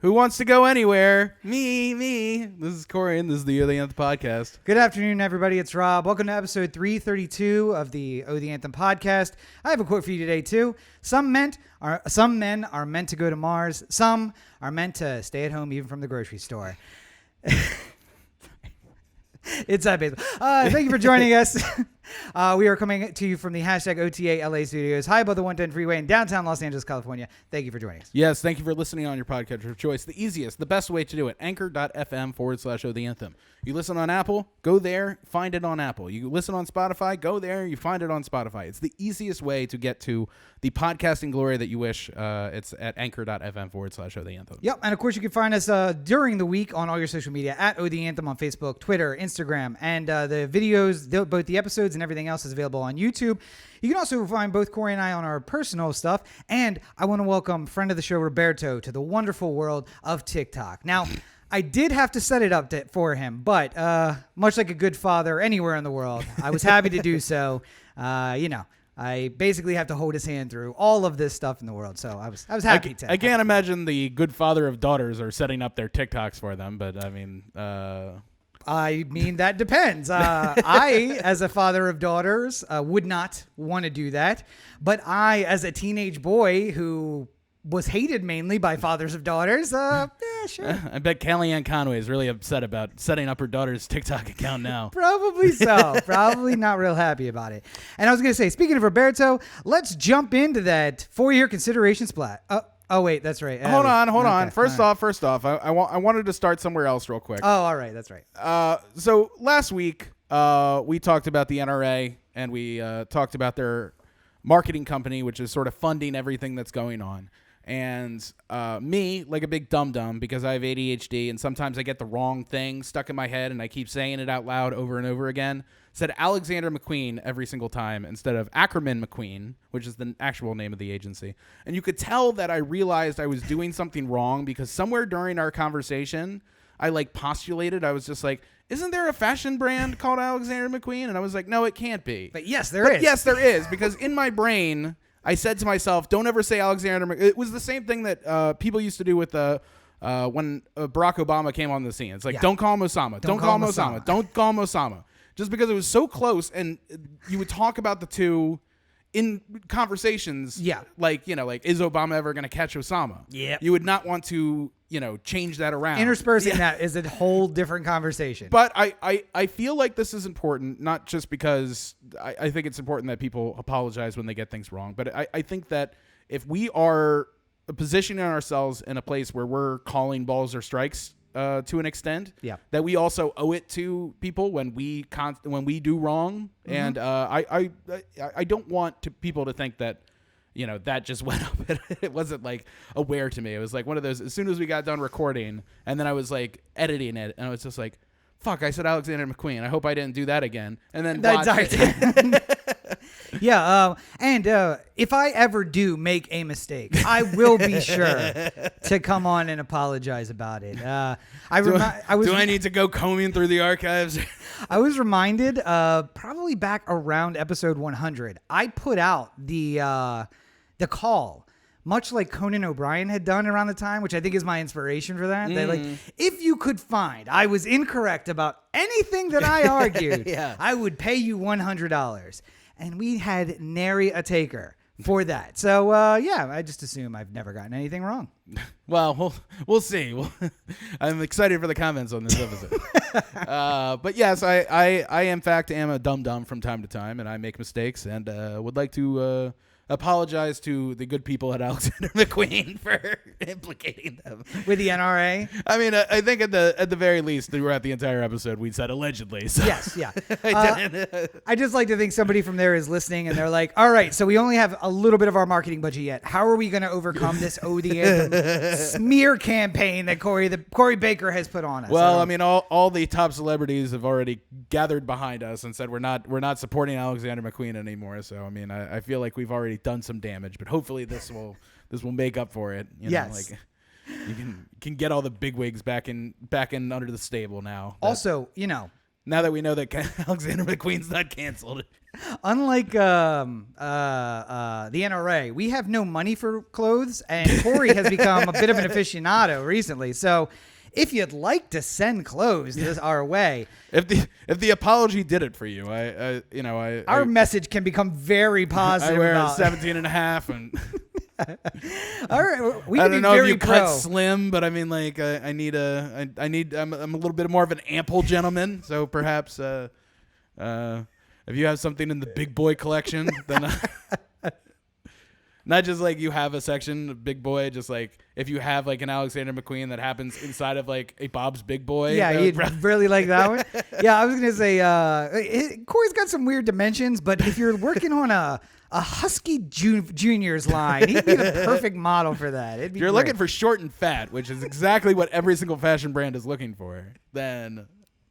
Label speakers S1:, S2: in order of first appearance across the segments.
S1: Who wants to go anywhere? Me. This is Corey, and this is the O The Anthem podcast.
S2: Good afternoon, everybody. It's Rob. Welcome to episode 332 of the O The Anthem podcast. I have a quote for you today, too. Some men are meant to go to Mars. Some are meant to stay at home, even from the grocery store. It's that baseball. Thank you for joining us. We are coming to you from the hashtag OTA LA studios, high above the 110 freeway in downtown Los Angeles, California. Thank you for joining us.
S1: Yes, thank you for listening on your podcast of choice. The easiest, the best way to do it, anchor.fm/O The Anthem. You listen on Apple, go there, find it on Apple. You listen on Spotify, go there, you find it on Spotify. It's the easiest way to get to the podcasting glory that you wish. It's at anchor.fm/O The Anthem.
S2: Yep, and of course you can find us during the week on all your social media at O The Anthem on Facebook, Twitter, Instagram, and the videos, both the episodes and everything else is available on YouTube. You can also find both Corey and I on our personal stuff, and I want to welcome friend of the show Roberto to the wonderful world of TikTok. Now, I did have to set it up for him, but much like a good father anywhere in the world, I was happy to do so. I basically have to hold his hand through all of this stuff in the world, so I was happy to.
S1: I can't imagine the good father of daughters are setting up their TikToks for them, but I mean,
S2: that depends. I, as a father of daughters, would not want to do that, but I, as a teenage boy who was hated mainly by fathers of daughters, sure.
S1: I bet Kellyanne Conway is really upset about setting up her daughter's TikTok account now.
S2: Probably so. Probably not real happy about it. And I was going to say, speaking of Roberto, let's jump into that 4-year consideration splat. Oh, wait, that's right.
S1: Hold on. First off, I wanted to start somewhere else real quick.
S2: Oh, all right. That's right.
S1: So last week, we talked about the NRA, and we talked about their marketing company, which is sort of funding everything that's going on. And me, like a big dum-dum, because I have ADHD and sometimes I get the wrong thing stuck in my head and I keep saying it out loud over and over again, said Alexander McQueen every single time instead of Ackerman McQueen, which is the actual name of the agency. And you could tell that I realized I was doing something wrong because somewhere during our conversation, I postulated, I was just like, isn't there a fashion brand called Alexander McQueen? And I was like, no, it can't be.
S2: But yes, there is.
S1: Yes, there is, because in my brain, I said to myself, don't ever say Alexander McQueen. It was the same thing that people used to do with when Barack Obama came on the scene. It's like, don't call him Osama. Don't call him Osama. Don't call him Osama. Just because it was so close, and you would talk about the two in conversations.
S2: Yeah.
S1: Is Obama ever going to catch Osama?
S2: Yeah.
S1: You would not want to, change that around.
S2: Interspersing that is a whole different conversation.
S1: But I feel like this is important, not just because I think it's important that people apologize when they get things wrong, but I think that if we are positioning ourselves in a place where we're calling balls or strikes to an extent, that we also owe it to people when we do wrong. Mm-hmm. And I don't want people to think that that just went up. It wasn't aware to me. It was one of those, as soon as we got done recording and then I was editing it and I was just like, fuck, I said Alexander McQueen. I hope I didn't do that again. And then
S2: Yeah. And if I ever do make a mistake, I will be sure to come on and apologize about it. Do
S1: I need to go combing through the archives?
S2: I was reminded probably back around episode 100, I put out the call, much like Conan O'Brien had done around the time, which I think is my inspiration for that. That if you could find I was incorrect about anything that I argued, I would pay you $100. And we had nary a taker for that. So, I just assume I've never gotten anything wrong.
S1: Well, we'll see. I'm excited for the comments on this episode. But yes, I in fact am a dum-dum from time to time, and I make mistakes, and would like to apologize to the good people at Alexander McQueen for implicating them
S2: with the NRA.
S1: I mean, I think at the very least, throughout the entire episode, we said allegedly. So.
S2: Yes, yeah. I just like to think somebody from there is listening, and they're like, "All right, so we only have a little bit of our marketing budget yet. How are we going to overcome this O The Anthem smear campaign that Corey Baker has put on us?"
S1: Well, I mean, all the top celebrities have already gathered behind us and said we're not supporting Alexander McQueen anymore. So I mean, I feel like we've already done some damage, but hopefully this will make up for it.
S2: Yes.
S1: You can get all the bigwigs back in under the stable now.
S2: Also,
S1: Now that we know that Alexander McQueen's not canceled.
S2: Unlike the NRA, we have no money for clothes, and Corey has become a bit of an aficionado recently. So if you'd like to send clothes our way,
S1: if the apology did it for you,
S2: our message can become very positive.
S1: I wear a 17 and a half, and
S2: all right, we
S1: I
S2: can
S1: don't
S2: be
S1: know if
S2: very
S1: you
S2: pro.
S1: cut slim, but I mean, like, I'm a little bit more of an ample gentleman, so perhaps if you have something in the big boy collection, then not just like you have a section of big boy, just like if you have like an Alexander McQueen that happens inside of like a Bob's Big Boy.
S2: Yeah, you'd really like that one. Yeah, I was gonna say Corey's got some weird dimensions, but if you're working on a Husky Juniors line, he'd be the perfect model for that. It'd be
S1: You're
S2: great.
S1: looking for short and fat, which is exactly what every single fashion brand is looking for. Then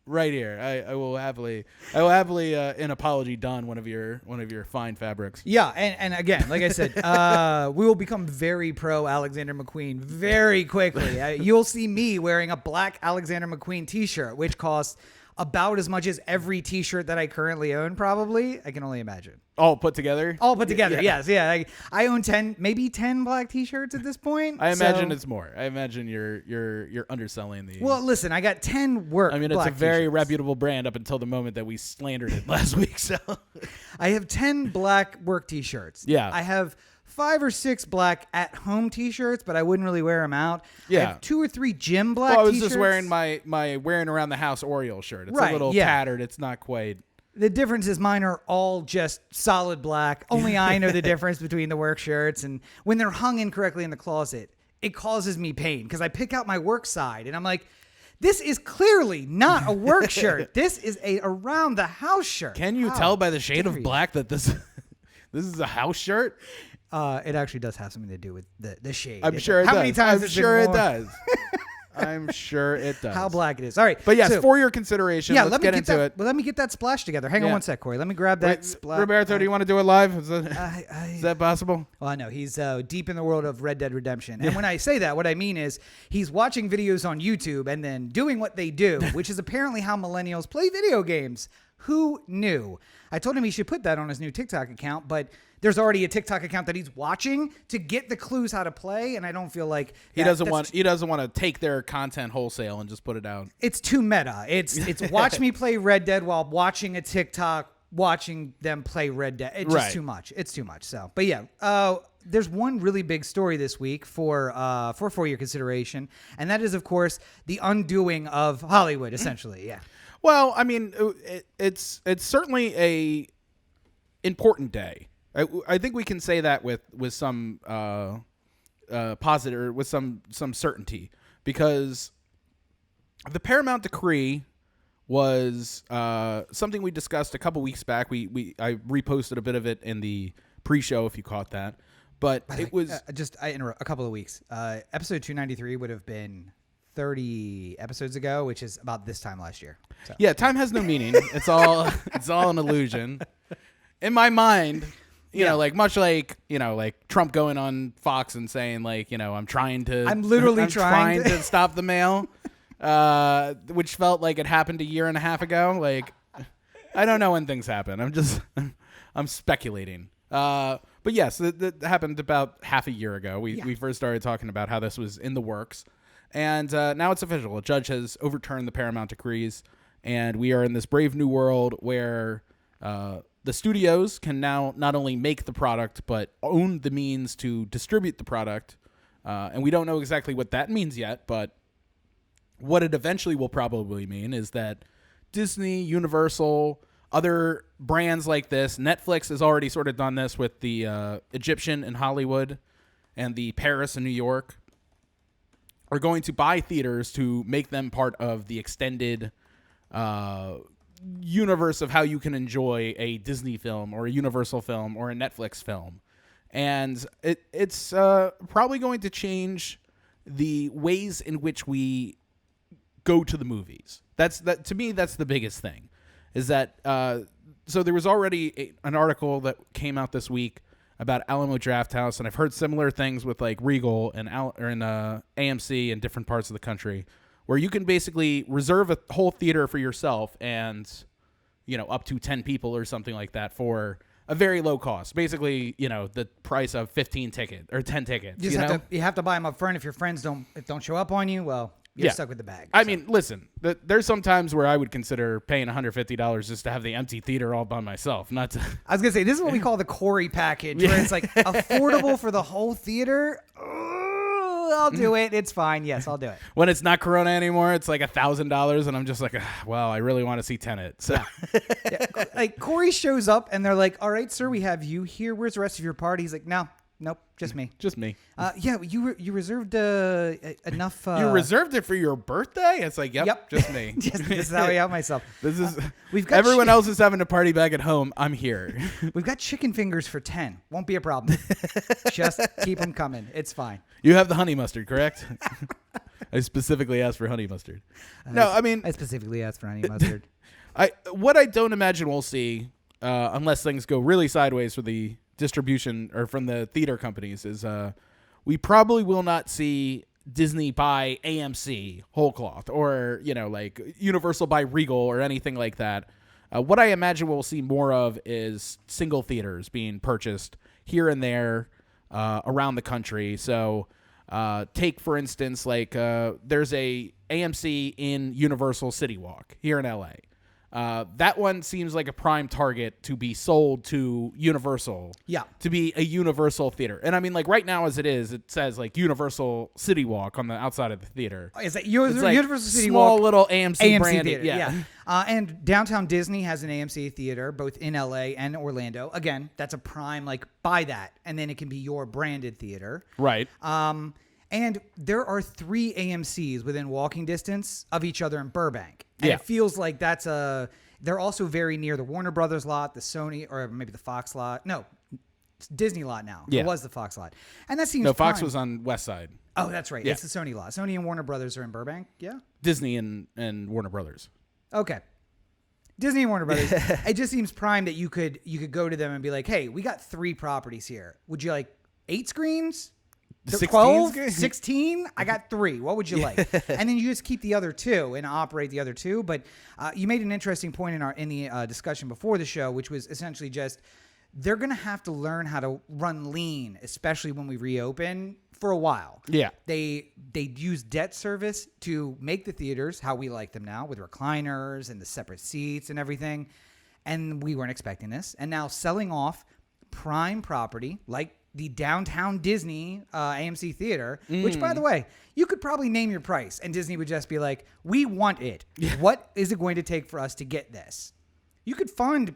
S1: right here, I will happily an apology don one of your fine fabrics.
S2: Yeah, and again, like I said, we will become very pro Alexander McQueen very quickly. You'll see me wearing a black Alexander McQueen T-shirt, which costs about as much as every T-shirt that I currently own. Probably, I can only imagine.
S1: All put together.
S2: All put together. Yeah. Yes. Yeah. I own 10 black T-shirts at this point.
S1: I imagine it's more. I imagine you're underselling the.
S2: Well, listen, I got 10 work.
S1: I mean, it's a
S2: black
S1: very
S2: T-shirts.
S1: reputable brand up until the moment that we slandered it last week. So
S2: I have 10 black work T-shirts.
S1: Yeah.
S2: I have 5 or 6 black at-home T-shirts, but I wouldn't really wear them out.
S1: Yeah.
S2: I have 2 or 3 gym black
S1: well, I was
S2: T-shirts.
S1: just wearing my wearing around the house Orioles shirt. It's
S2: Right,
S1: a little
S2: yeah.
S1: tattered. It's not quite.
S2: The difference is mine are all just solid black. Only I know the difference between the work shirts, and when they're hung incorrectly in the closet, it causes me pain because I pick out my work side and I'm like, this is clearly not a work shirt. This is a around the house shirt.
S1: Can you
S2: How
S1: tell by the shade
S2: dare
S1: of
S2: you?
S1: black that this is a house shirt?
S2: It actually does have something to do with the shade.
S1: I'm sure it
S2: How
S1: does.
S2: many times
S1: I'm
S2: has it been
S1: sure it
S2: worn?
S1: does. I'm sure it does.
S2: How black it is. All right.
S1: But yes,
S2: so-
S1: for your consideration,
S2: yeah,
S1: let's
S2: let me
S1: get
S2: get
S1: into
S2: that,
S1: it.
S2: Well, let me get that splash together. Hang on
S1: Yeah.
S2: one sec, Corey. Let me grab that
S1: Wait,
S2: splash.
S1: Roberto, do you want to do it live? Is that possible?
S2: Well, I know he's deep in the world of Red Dead Redemption. And when I say that, what I mean is he's watching videos on YouTube and then doing what they do, which is apparently how millennials play video games. Who knew? I told him he should put that on his new TikTok account, but there's already a TikTok account that he's watching to get the clues how to play, and I don't feel like
S1: He doesn't want to take their content wholesale and just put it out.
S2: It's too meta. It's watch me play Red Dead while watching a TikTok, watching them play Red Dead. It's just
S1: Right.
S2: too much. It's too much. So, but yeah, there's one really big story this week for your consideration, and that is, of course, the undoing of Hollywood. Essentially, yeah.
S1: Well, I mean, it's certainly a important day. I think we can say that with some positive, with some certainty, because the Paramount decree was something we discussed a couple weeks back. I reposted a bit of it in the pre-show, if you caught that. But it was
S2: I interrupt a couple of weeks. Episode 293 would have been 30 episodes ago, which is about this time last year. So.
S1: Yeah, time has no meaning. It's all an illusion. In my mind, you know, like much like, you know, like Trump going on Fox and saying like, you know, I'm literally trying to stop the mail, which felt like it happened a year and a half ago. Like, I don't know when things happen. I'm speculating. But yes, that happened about half a year ago. We first started talking about how this was in the works. And now it's official. A judge has overturned the Paramount decrees, and we are in this brave new world where the studios can now not only make the product, but own the means to distribute the product. And we don't know exactly what that means yet, but what it eventually will probably mean is that Disney, Universal, other brands like this, Netflix has already sort of done this with the Egyptian in Hollywood and the Paris in New York, are going to buy theaters to make them part of the extended universe of how you can enjoy a Disney film or a Universal film or a Netflix film. And it's probably going to change the ways in which we go to the movies. To me, that's the biggest thing, is that so there was already an article that came out this week about Alamo Drafthouse, and I've heard similar things with like Regal and AMC in different parts of the country, where you can basically reserve a whole theater for yourself and, up to 10 people or something like that for a very low cost. Basically, the price of 10 tickets.
S2: You have to buy them up front. If your friends don't show up on you, well, you're stuck with the bag.
S1: I mean, listen, there's some times where I would consider paying $150 just to have the empty theater all by myself. Not to.
S2: I was going to say, this is what we call the Corey package, where it's like affordable for the whole theater. I'll do it. It's fine. Yes, I'll do it.
S1: When it's not Corona anymore, it's like $1,000, and I'm just like, well, I really want to see Tenet. So,
S2: like Corey shows up, and they're like, "All right, sir, we have you here. Where's the rest of your party?" He's like, Nope, just me.
S1: Just me.
S2: You reserved enough.
S1: You reserved it for your birthday? It's like, yep. Just me.
S2: This is how I out myself.
S1: This is. We've got everyone else is having a party back at home. I'm here.
S2: We've got chicken fingers for 10. Won't be a problem. Just keep them coming. It's fine.
S1: You have the honey mustard, correct? I specifically asked for honey mustard. I
S2: specifically asked for honey mustard.
S1: What I don't imagine we'll see, unless things go really sideways for the distribution or from the theater companies, is we probably will not see Disney buy AMC whole cloth or like Universal buy Regal or anything like that. What I imagine we'll see more of is single theaters being purchased here and there around the country. So take for instance, like there's a AMC in Universal City Walk here in LA. That one seems like a prime target to be sold to Universal. Yeah. To be a Universal theater. And I mean, like right now as it is, it says like Universal City Walk on the outside of the theater.
S2: Is that Universal City
S1: Walk? Small
S2: Walk,
S1: little AMC branded.
S2: Theater, yeah. And downtown Disney has an AMC theater, both in LA and Orlando. Again, that's a prime, like buy that. And then it can be your branded theater.
S1: Right.
S2: And there are 3 AMCs within walking distance of each other in Burbank. And it feels like they're also very near the Warner Brothers lot, the Sony, or maybe the Fox lot. No, it's Disney lot now. Yeah. It was the Fox lot. And that seems
S1: Fox was on West Side.
S2: Oh, that's right. Yeah. It's the Sony lot. Sony and Warner Brothers are in Burbank, yeah?
S1: Disney and Warner Brothers.
S2: Okay. Disney and Warner Brothers. It just seems prime that you could go to them and be like, hey, we got 3 properties here. Would you like 8 screens? 12, 16, I got 3. What would you like? And then you just keep the other 2 and operate the other 2. But you made an interesting point in the discussion before the show, which was essentially just they're going to have to learn how to run lean, especially when we reopen for a while. Yeah. They use debt service to make the theaters how we like them now with recliners and the separate seats and everything. And we weren't expecting this. And now selling off prime property like the downtown Disney AMC theater, which, by the way, you could probably name your price, and Disney would just be like, we want it. What is it going to take for us to get this? You could fund,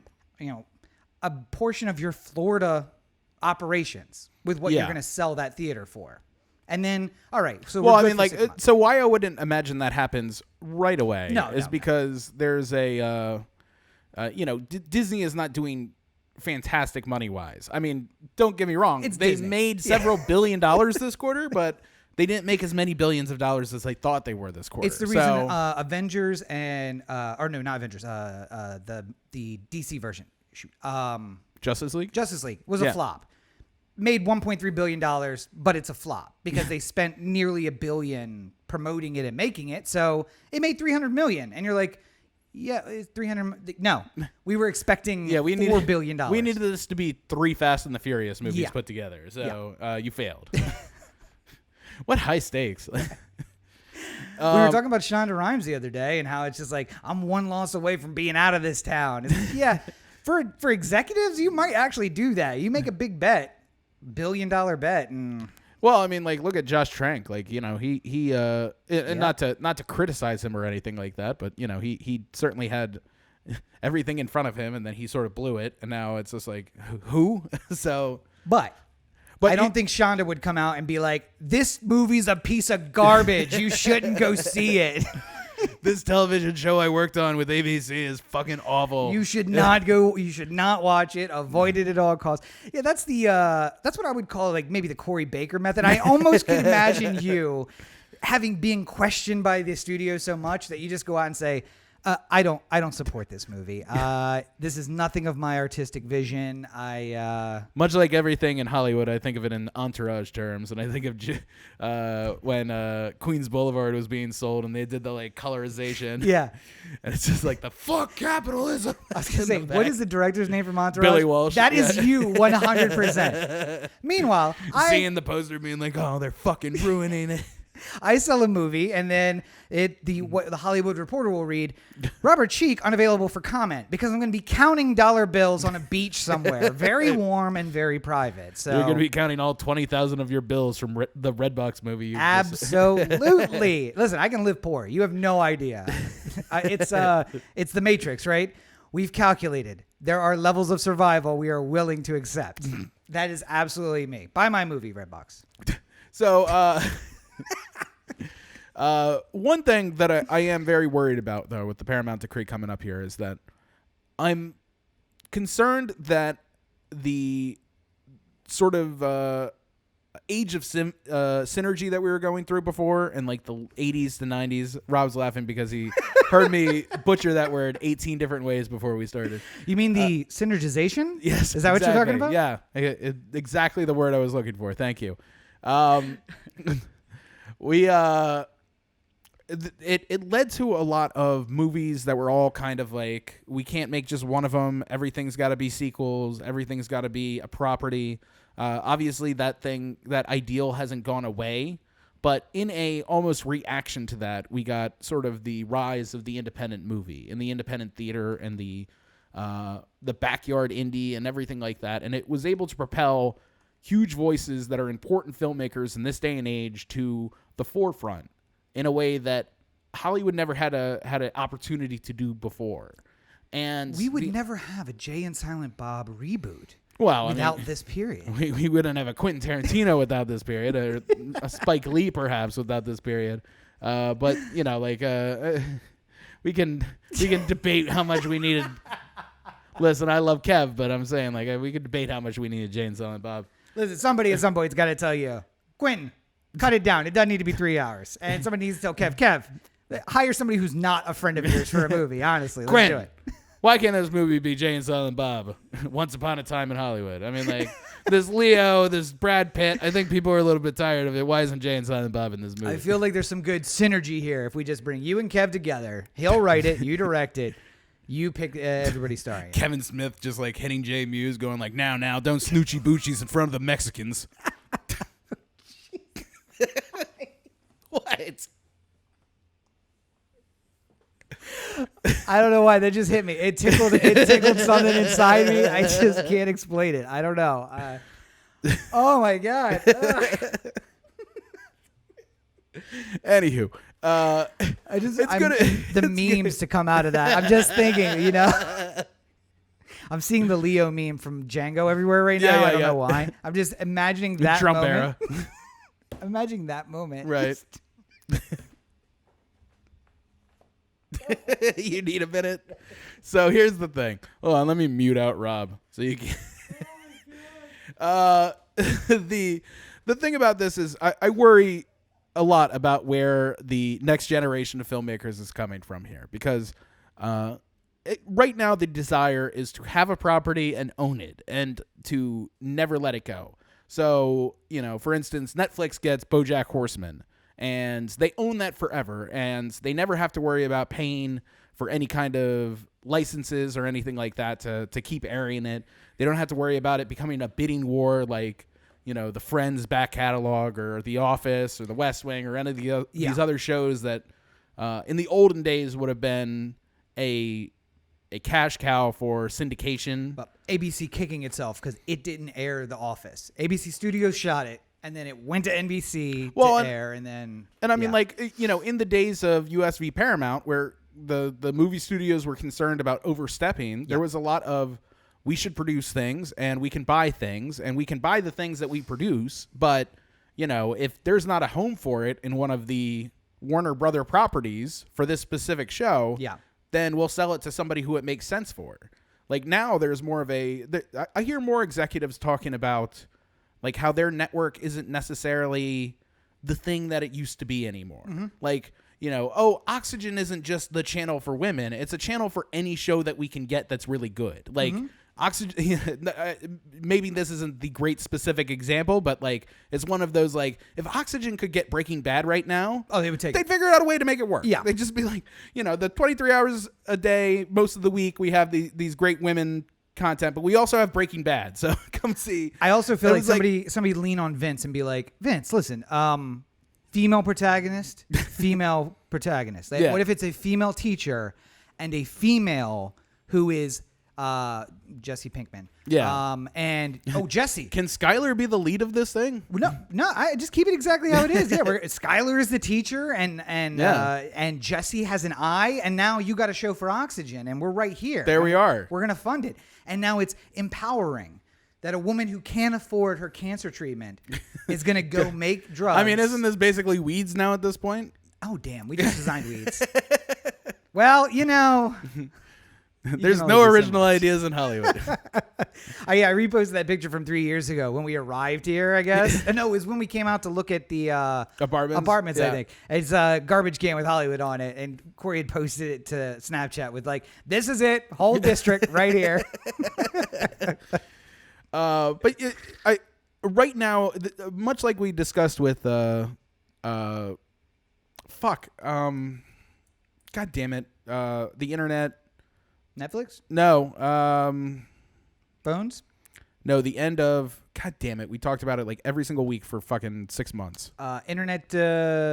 S2: a portion of your Florida operations with what you're going to sell that theater for. And then, all right. So,
S1: so why I wouldn't imagine that happens right away because there's Disney is not doing fantastic money wise. I mean, don't get me wrong. They made several $1 billion this quarter, but they didn't make as many billions of dollars as they thought they were this quarter.
S2: It's the reason Avengers and not Avengers, the DC version.
S1: Justice League
S2: was a flop. Made $1.3 billion, but it's a flop because they spent nearly $1 billion promoting it and making it. So it made $300 million, and you're like, yeah, it's 300. No, we were expecting $4 billion.
S1: We needed this to be 3 Fast and the Furious movies put together. So you failed. What high stakes.
S2: We were talking about Shonda Rhimes the other day and how it's just like, I'm 1 loss away from being out of this town. For executives, you might actually do that. You make a big bet, $1 billion bet, and
S1: well, I mean, like, look at Josh Trank. Like, and not to criticize him or anything like that, but he certainly had everything in front of him, and then he sort of blew it, and now it's just like, who? So,
S2: but I don't think Shonda would come out and be like, "This movie's a piece of garbage. You shouldn't go see it."
S1: This television show I worked on with ABC is fucking awful.
S2: You should not go. You should not watch it. Avoid it at all costs. Yeah, that's what I would call like maybe the Corey Baker method. I almost can imagine you being questioned by the studio so much that you just go out and say, I don't support this movie. This is nothing of my artistic vision.
S1: Much like everything in Hollywood, I think of it in entourage terms, and I think of when Queens Boulevard was being sold and they did the like colorization.
S2: Yeah,
S1: and it's just like the fuck capitalism.
S2: I was gonna say, what is the director's name from Entourage?
S1: Billy Walsh.
S2: That is you, 100%. Meanwhile,
S1: seeing the poster being like, oh, they're fucking ruining it.
S2: I sell a movie, and then the Hollywood Reporter will read, Robert Cheek unavailable for comment because I'm going to be counting dollar bills on a beach somewhere, very warm and very private. So
S1: you're going to be counting all 20,000 of your bills from the Redbox movie.
S2: Absolutely. Listen, I can live poor. You have no idea. It's the Matrix, right? We've calculated there are levels of survival we are willing to accept. That is absolutely me. Buy my movie, Redbox.
S1: So, one thing that I am very worried about, though, with the Paramount decree coming up here is that I'm concerned that the sort of age of synergy that we were going through before in like the 80s to 90s. Rob's laughing because he heard me butcher that word 18 different ways before we started.
S2: You mean the synergization?
S1: Yes.
S2: Is that what you're talking about?
S1: Yeah. Exactly the word I was looking for. Thank you. It led to a lot of movies that were all kind of like, we can't make just one of them. Everything's got to be sequels. Everything's got to be a property. Obviously that ideal hasn't gone away, but in a almost reaction to that, we got sort of the rise of the independent movie and the independent theater and the backyard indie and everything like that. And it was able to propel huge voices that are important filmmakers in this day and age to the forefront in a way that Hollywood never had an opportunity to do before. And
S2: we would never have a Jay and Silent Bob reboot
S1: without
S2: this period.
S1: We wouldn't have a Quentin Tarantino without this period, or a Spike Lee perhaps without this period. But you know, like we can debate how much we needed. Listen, I love Kev, but I'm saying like we could debate how much we needed Jay and Silent Bob.
S2: Listen, somebody at some point's got to tell you, Quentin, cut it down. It doesn't need to be 3 hours. And somebody needs to tell Kev, hire somebody who's not a friend of yours for a movie. Honestly, let's do it.
S1: Why can't this movie be Jay and Silent Bob? Once Upon a Time in Hollywood. I mean, like, there's Leo, there's Brad Pitt. I think people are a little bit tired of it. Why isn't Jay and Silent Bob in this movie?
S2: I feel like there's some good synergy here if we just bring you and Kev together. He'll write it, you direct it, you pick everybody starring.
S1: Kevin Smith just like hitting Jay Muse, going like, now, don't snoochie boochies in front of the Mexicans. What?
S2: I don't know why that just hit me. It tickled something inside me. I just can't explain it. I don't know. Oh my god.
S1: Anywho,
S2: the memes to come out of that. I'm just thinking, you know. I'm seeing the Leo meme from Django everywhere right now. I don't know why. I'm just imagining that
S1: Trump
S2: moment.
S1: era.
S2: Imagining that moment.
S1: Right. You need a minute. So here's the thing. Hold on, let me mute out Rob so you can. The thing about this is I worry a lot about where the next generation of filmmakers is coming from here, because right now the desire is to have a property and own it and to never let it go. So, you know, for instance, Netflix gets BoJack Horseman, and they own that forever, and they never have to worry about paying for any kind of licenses or anything like that to keep airing it. They don't have to worry about it becoming a bidding war like, you know, the Friends back catalog or The Office or The West Wing or any of these other shows that in the olden days would have been a cash cow for syndication.
S2: But ABC kicking itself because it didn't air The Office. ABC Studios shot it, and then it went to NBC to air, and then...
S1: And I mean, like, you know, in the days of US v. Paramount, where the movie studios were concerned about overstepping, there was a lot of, we should produce things, and we can buy things, and we can buy the things that we produce, but, you know, if there's not a home for it in one of the Warner Brother properties for this specific show... then we'll sell it to somebody who it makes sense for. Like now there's more of I hear more executives talking about like how their network isn't necessarily the thing that it used to be anymore. Mm-hmm. Like oh, Oxygen isn't just the channel for women. It's a channel for any show that we can get that's really good. Like, Oxygen, maybe this isn't the great specific example, but like it's one of those, like, if Oxygen could get Breaking Bad right now,
S2: they'd
S1: figure out a way to make it work.
S2: Yeah.
S1: They'd just be like, the 23 hours a day, most of the week, we have these great women content, but we also have Breaking Bad. So come see.
S2: I also feel like somebody lean on Vince and be like, Vince, listen, female protagonist. Like, what if it's a female teacher and a female who is Jesse Pinkman? And Jesse.
S1: Can Skylar be the lead of this thing?
S2: No, I just keep it exactly how it is. Yeah, Skylar is the teacher, and Jesse has an eye, and now you got a show for Oxygen, and we're right here.
S1: There we are.
S2: We're gonna fund it, and now it's empowering that a woman who can't afford her cancer treatment is gonna go make drugs.
S1: I mean, isn't this basically Weeds now at this point?
S2: Oh damn, we just designed Weeds. Well,
S1: there's no original ideas in Hollywood.
S2: I reposted that picture from 3 years ago when we arrived here, I guess. No, it was when we came out to look at the apartments, I think. It's a garbage can with Hollywood on it. And Corey had posted it to Snapchat with like, this is it, whole district right here.
S1: Right now, much like we discussed with, God damn it, the internet.
S2: Netflix?
S1: No.
S2: Phones?
S1: No, the end of... God damn it. We talked about it like every single week for fucking 6 months.
S2: Internet...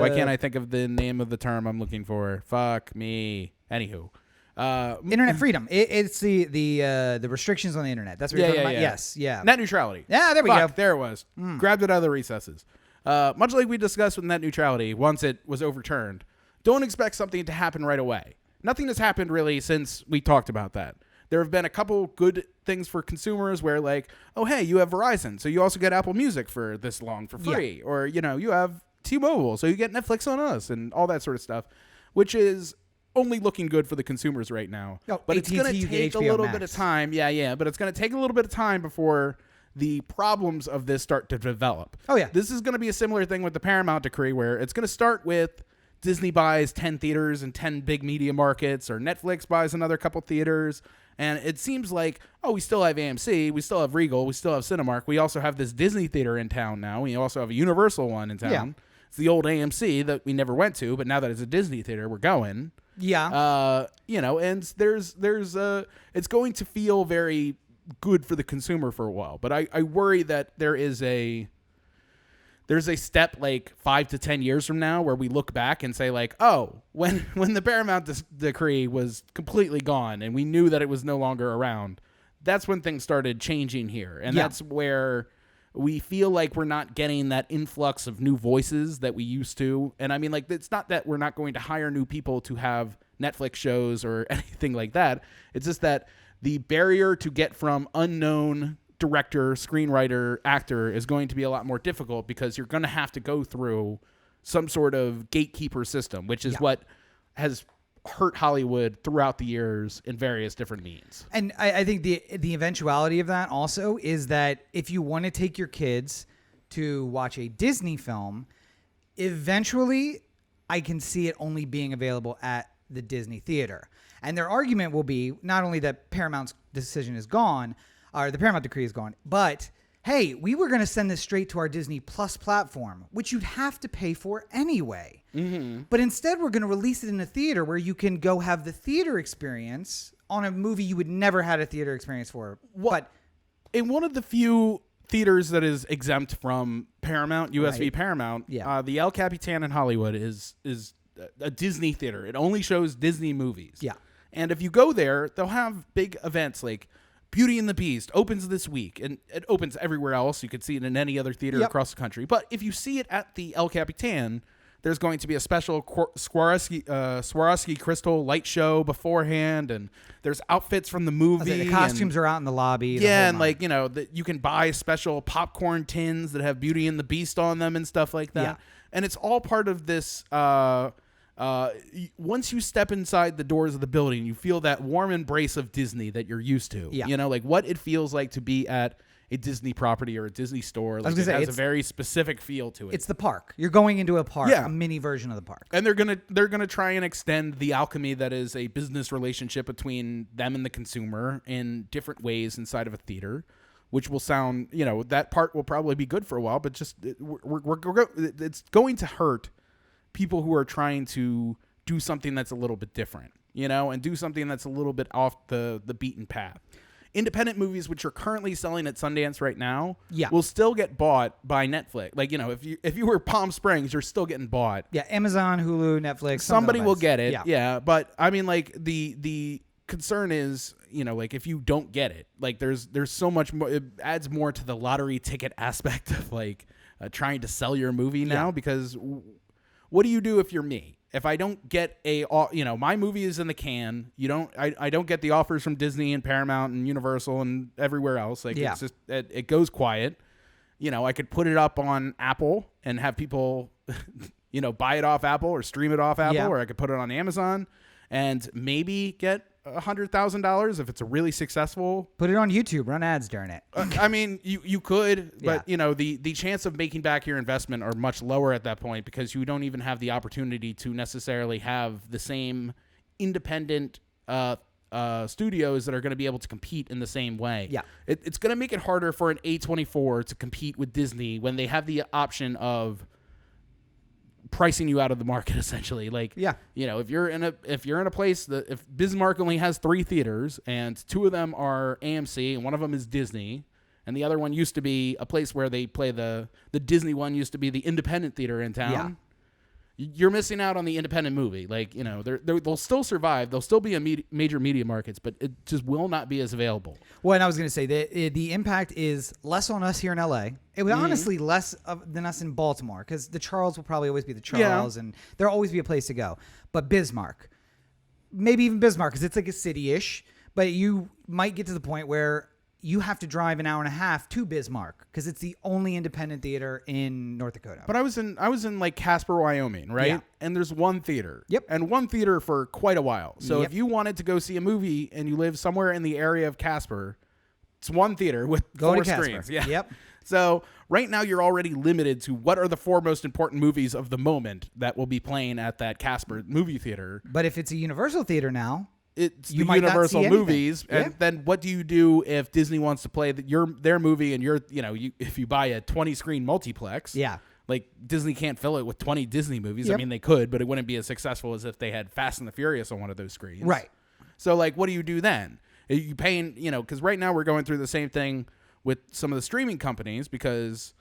S1: Why can't I think of the name of the term I'm looking for? Fuck me. Anywho.
S2: Internet freedom. It's the restrictions on the internet. That's what you're talking about? Yes. Yeah.
S1: Net neutrality.
S2: Yeah, there we go.
S1: There it was. Grabbed it out of the recesses. Much like we discussed with net neutrality, once it was overturned, don't expect something to happen right away. Nothing has happened really since we talked about that. There have been a couple good things for consumers where like, oh, hey, you have Verizon, so you also get Apple Music for this long for free. Yeah. Or, you have T-Mobile, so you get Netflix on us and all that sort of stuff, which is only looking good for the consumers right now.
S2: Oh,
S1: but
S2: AT&T,
S1: it's going to take a little bit of time. Yeah. But it's going to take a little bit of time before the problems of this start to develop.
S2: Oh, yeah.
S1: This is going to be a similar thing with the Paramount decree where it's going to start with Disney buys 10 theaters and 10 big media markets, or Netflix buys another couple theaters. And it seems like, we still have AMC, we still have Regal, we still have Cinemark. We also have this Disney theater in town now. We also have a Universal one in town. Yeah. It's the old AMC that we never went to, but now that it's a Disney theater, we're going.
S2: Yeah.
S1: And there's it's going to feel very good for the consumer for a while. But I worry that there's a step like 5 to 10 years from now where we look back and say like, oh, when the Paramount decree was completely gone and we knew that it was no longer around, that's when things started changing here. And that's where we feel like we're not getting that influx of new voices that we used to. And I mean, like, it's not that we're not going to hire new people to have Netflix shows or anything like that. It's just that the barrier to get from unknown director, screenwriter, actor is going to be a lot more difficult because you're going to have to go through some sort of gatekeeper system, which is what has hurt Hollywood throughout the years in various different means.
S2: And I think the eventuality of that also is that if you want to take your kids to watch a Disney film, eventually I can see it only being available at the Disney theater. And their argument will be not only that Paramount's decision is gone, or the Paramount decree is gone, but hey, we were going to send this straight to our Disney Plus platform, which you'd have to pay for anyway. Mm-hmm. But instead, we're going to release it in a theater where you can go have the theater experience on a movie you would never had a theater experience for. But
S1: in one of the few theaters that is exempt from Paramount, USV Paramount, the El Capitan in Hollywood is a Disney theater. It only shows Disney movies.
S2: Yeah.
S1: And if you go there, they'll have big events like Beauty and the Beast opens this week, and it opens everywhere else. You could see it in any other theater across the country. But if you see it at the El Capitan, there's going to be a special Swarovski crystal light show beforehand, and there's outfits from the movie.
S2: The costumes are out in the lobby.
S1: Yeah, and like, you can buy special popcorn tins that have Beauty and the Beast on them and stuff like that. Yeah. And it's all part of this... once you step inside the doors of the building, you feel that warm embrace of Disney that you're used to. Yeah. Like what it feels like to be at a Disney property or a Disney store. Like,
S2: gonna say,
S1: has a very specific feel to it.
S2: It's the park. You're going into a park,
S1: Yeah.
S2: a mini version of the park.
S1: And they're gonna try and extend the alchemy that is a business relationship between them and the consumer in different ways inside of a theater, which will sound, that part will probably be good for a while, but just it's going to hurt people who are trying to do something that's a little bit different, and do something that's a little bit off the beaten path. Independent movies, which are currently selling at Sundance right now, will still get bought by Netflix. Like, if you were Palm Springs, you're still getting bought.
S2: Yeah, Amazon, Hulu, Netflix.
S1: Somebody will get it. Yeah. But I mean, like, the concern is, like, if you don't get it, like, there's so much more. It adds more to the lottery ticket aspect of, like, trying to sell your movie now, because what do you do if you're me? If I don't get my movie is in the can, I don't get the offers from Disney and Paramount and Universal and everywhere else. Like, it's just, it goes quiet. I could put it up on Apple and have people, buy it off Apple or stream it off Apple, or I could put it on Amazon and maybe get $100,000 if it's a really successful.
S2: Put it on YouTube, run ads during it.
S1: I mean, you could, but the chance of making back your investment are much lower at that point, because you don't even have the opportunity to necessarily have the same independent studios that are going to be able to compete in the same way.
S2: Yeah,
S1: it's going to make it harder for an A24 to compete with Disney when they have the option of pricing you out of the market, essentially. Like, if you're in a place that, if Bismarck only has 3 theaters and 2 of them are AMC and one of them is Disney, and the other one used to be a place where they play the Disney one used to be the independent theater in town. You're missing out on the independent movie. Like, they'll still survive. They'll still be in major media markets, but it just will not be as available.
S2: Well, and I was going to say the impact is less on us here in LA. It was honestly less than us in Baltimore, because the Charles will probably always be the Charles, and there'll always be a place to go. But Bismarck, maybe even Bismarck, because it's like a city-ish, but you might get to the point where you have to drive an hour and a half to Bismarck, because it's the only independent theater in North Dakota.
S1: But I was in like Casper, Wyoming, right?
S2: Yeah.
S1: And there's one theater.
S2: Yep.
S1: And one theater for quite a while. So if you wanted to go see a movie and you live somewhere in the area of Casper, it's one theater with 4 screens. Yeah.
S2: Yep.
S1: So right now you're already limited to what are the 4 most important movies of the moment that will be playing at that Casper movie theater.
S2: But if it's a Universal theater now,
S1: it's
S2: you
S1: the Universal movies,
S2: yeah.
S1: and then what do you do if Disney wants to play their movie, and if you buy a 20-screen multiplex, like, Disney can't fill it with 20 Disney movies.
S2: Yep.
S1: I mean, they could, but it wouldn't be as successful as if they had Fast and the Furious on one of those screens.
S2: Right.
S1: So, like, what do you do then? Are you paying, because right now we're going through the same thing with some of the streaming companies, because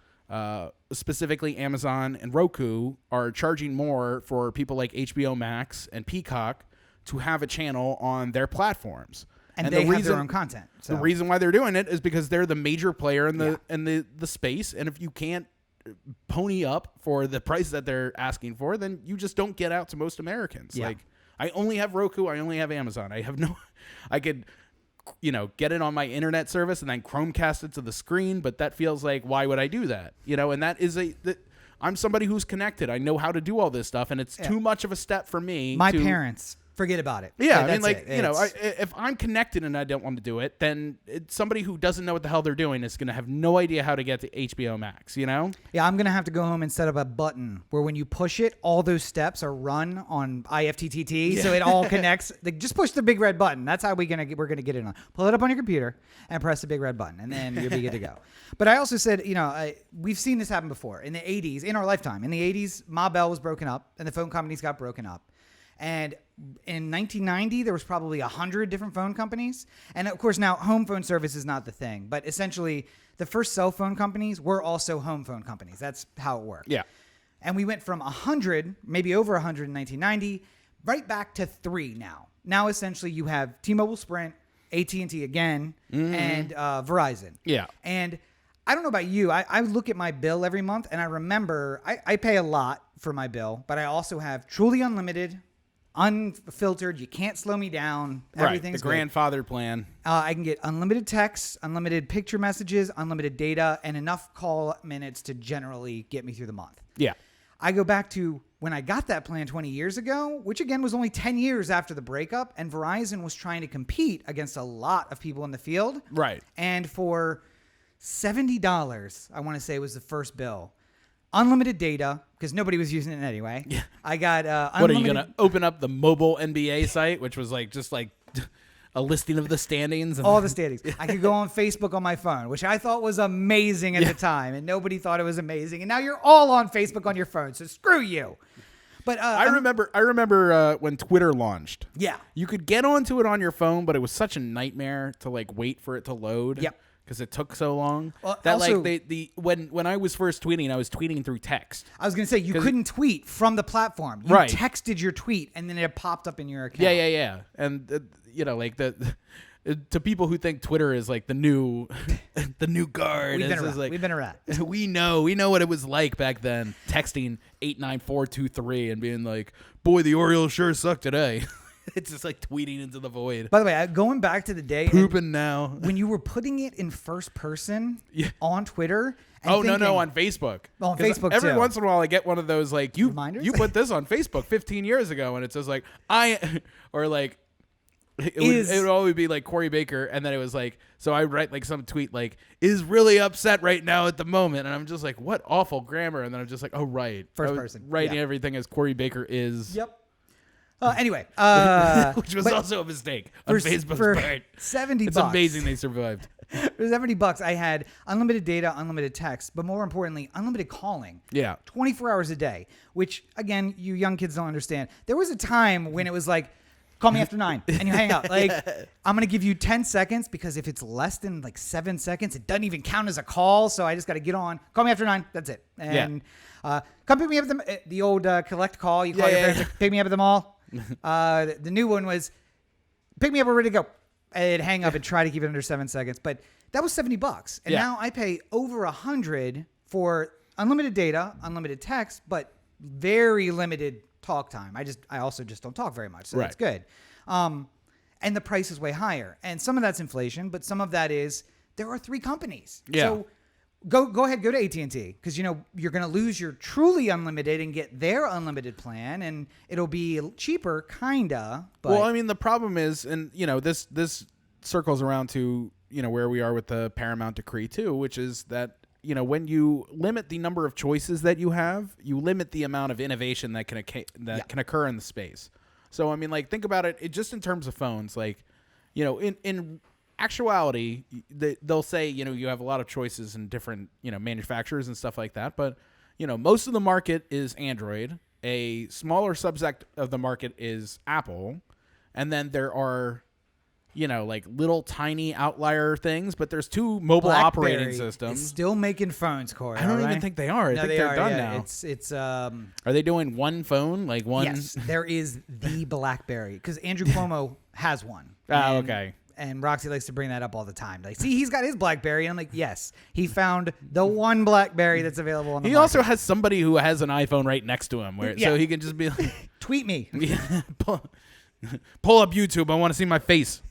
S1: specifically Amazon and Roku are charging more for people like HBO Max and Peacock to have a channel on their platforms.
S2: And they have their own content. So.
S1: The reason why they're doing it is because they're the major player in the space, and if you can't pony up for the price that they're asking for, then you just don't get out to most Americans.
S2: Yeah.
S1: Like, I only have Roku, I only have Amazon. I could get it on my internet service and then Chromecast it to the screen, but that feels like, why would I do that? And that is I'm somebody who's connected. I know how to do all this stuff, and it's too much of a step for me.
S2: My parents, forget about it.
S1: Yeah, I mean, like, if I'm connected and I don't want to do it, then somebody who doesn't know what the hell they're doing is going to have no idea how to get to HBO Max,
S2: Yeah, I'm going to have to go home and set up a button where when you push it, all those steps are run on IFTTT, so it all connects. Like, just push the big red button. That's how we're going to get it on. Pull it up on your computer and press the big red button, and then you'll be good to go. But I also said, we've seen this happen before in the 80s, in our lifetime. In the 80s, Ma Bell was broken up, and the phone companies got broken up. And in 1990, there was probably 100 different phone companies. And of course, now home phone service is not the thing. But essentially, the first cell phone companies were also home phone companies. That's how it worked.
S1: Yeah.
S2: And we went from 100, maybe over 100 in 1990, right back to 3 now. Now, essentially, you have T-Mobile, Sprint, AT&T again, and Verizon.
S1: Yeah.
S2: And I don't know about you. I look at my bill every month, and I remember I pay a lot for my bill, but I also have truly unlimited, unfiltered. You can't slow me down. Everything's
S1: the grandfather plan.
S2: I can get unlimited texts, unlimited picture messages, unlimited data, and enough call minutes to generally get me through the month.
S1: Yeah.
S2: I go back to when I got that plan 20 years ago, which again was only 10 years after the breakup, and Verizon was trying to compete against a lot of people in the field.
S1: Right.
S2: And for $70, I want to say, was the first bill. Unlimited data, because nobody was using it anyway. Yeah. I got unlimited.
S1: What, are you going to open up the mobile NBA site, which was like just like a listing of the standings?
S2: All the standings. I could go on Facebook on my phone, which I thought was amazing at the time, and nobody thought it was amazing. And now you're all on Facebook on your phone, so screw you. But
S1: I remember when Twitter launched.
S2: Yeah.
S1: You could get onto it on your phone, but it was such a nightmare to like wait for it to load.
S2: Yep.
S1: Because it took so long.
S2: Well,
S1: that
S2: also,
S1: like when I was first tweeting, I was tweeting through text.
S2: I was gonna say you couldn't tweet from the platform. You texted your tweet and then it popped up in your account.
S1: Yeah. And like to people who think Twitter is like the new guard.
S2: We've been around.
S1: We know what it was like back then. Texting 89423 and being like, "Boy, the Orioles sure suck today." It's just like tweeting into the void.
S2: By the way, going back to the day
S1: pooping now
S2: when you were putting it in first person on Twitter.
S1: No, on Facebook.
S2: On Facebook
S1: every once in a while, I get one of those like you put this on Facebook 15 years ago, and it says like or like it would always be like Corey Baker, and then it was like so I write like some tweet like is really upset right now at the moment, and I'm just like what awful grammar, and then I'm just like oh right
S2: first person
S1: writing everything as Corey Baker is.
S2: Yep. Anyway,
S1: which was also a mistake on Facebook's part.
S2: $70.
S1: It's amazing they survived.
S2: For $70, I had unlimited data, unlimited text, but more importantly, unlimited calling.
S1: Yeah,
S2: 24 hours a day. Which again, you young kids don't understand. There was a time when it was like, call me after 9, and you hang up. Like, I'm gonna give you 10 seconds because if it's less than like 7 seconds, it doesn't even count as a call. So I just got to get on. Call me after 9. That's it. And come pick me up at the old collect call. You call your parents, pick me up at the mall. The new one was pick me up, we're ready to go. I'd hang up and try to keep it under 7 seconds, but that was $70. And now I pay over $100 for unlimited data, unlimited text, but very limited talk time. I also just don't talk very much, so that's good. And the price is way higher. And some of that's inflation, but some of that is there are 3 companies.
S1: Yeah.
S2: So go ahead, go to AT&T because you're going to lose your truly unlimited and get their unlimited plan, and it'll be cheaper, kinda. But
S1: well, I mean, the problem is, and this circles around to where we are with the Paramount decree too, which is that when you limit the number of choices that you have, you limit the amount of innovation that can occur in the space. So I mean, like think about it just in terms of phones, like in actuality, they'll say, you have a lot of choices in different, manufacturers and stuff like that. But, most of the market is Android. A smaller subset of the market is Apple. And then there are, like little tiny outlier things. But there's 2 mobile operating systems.
S2: It's still making phones, Corey.
S1: I don't even think they are. I think they're done now.
S2: It's
S1: Are they doing one phone? Like one?
S2: Yes, there is the BlackBerry. Because Andrew Cuomo has one.
S1: Oh, okay.
S2: And Roxy likes to bring that up all the time. Like, see, he's got his BlackBerry. And I'm like, yes, he found the one BlackBerry that's available on the market.
S1: He also has somebody who has an iPhone right next to him, so he can just be like,
S2: tweet me.
S1: Pull up YouTube. I want to see my face.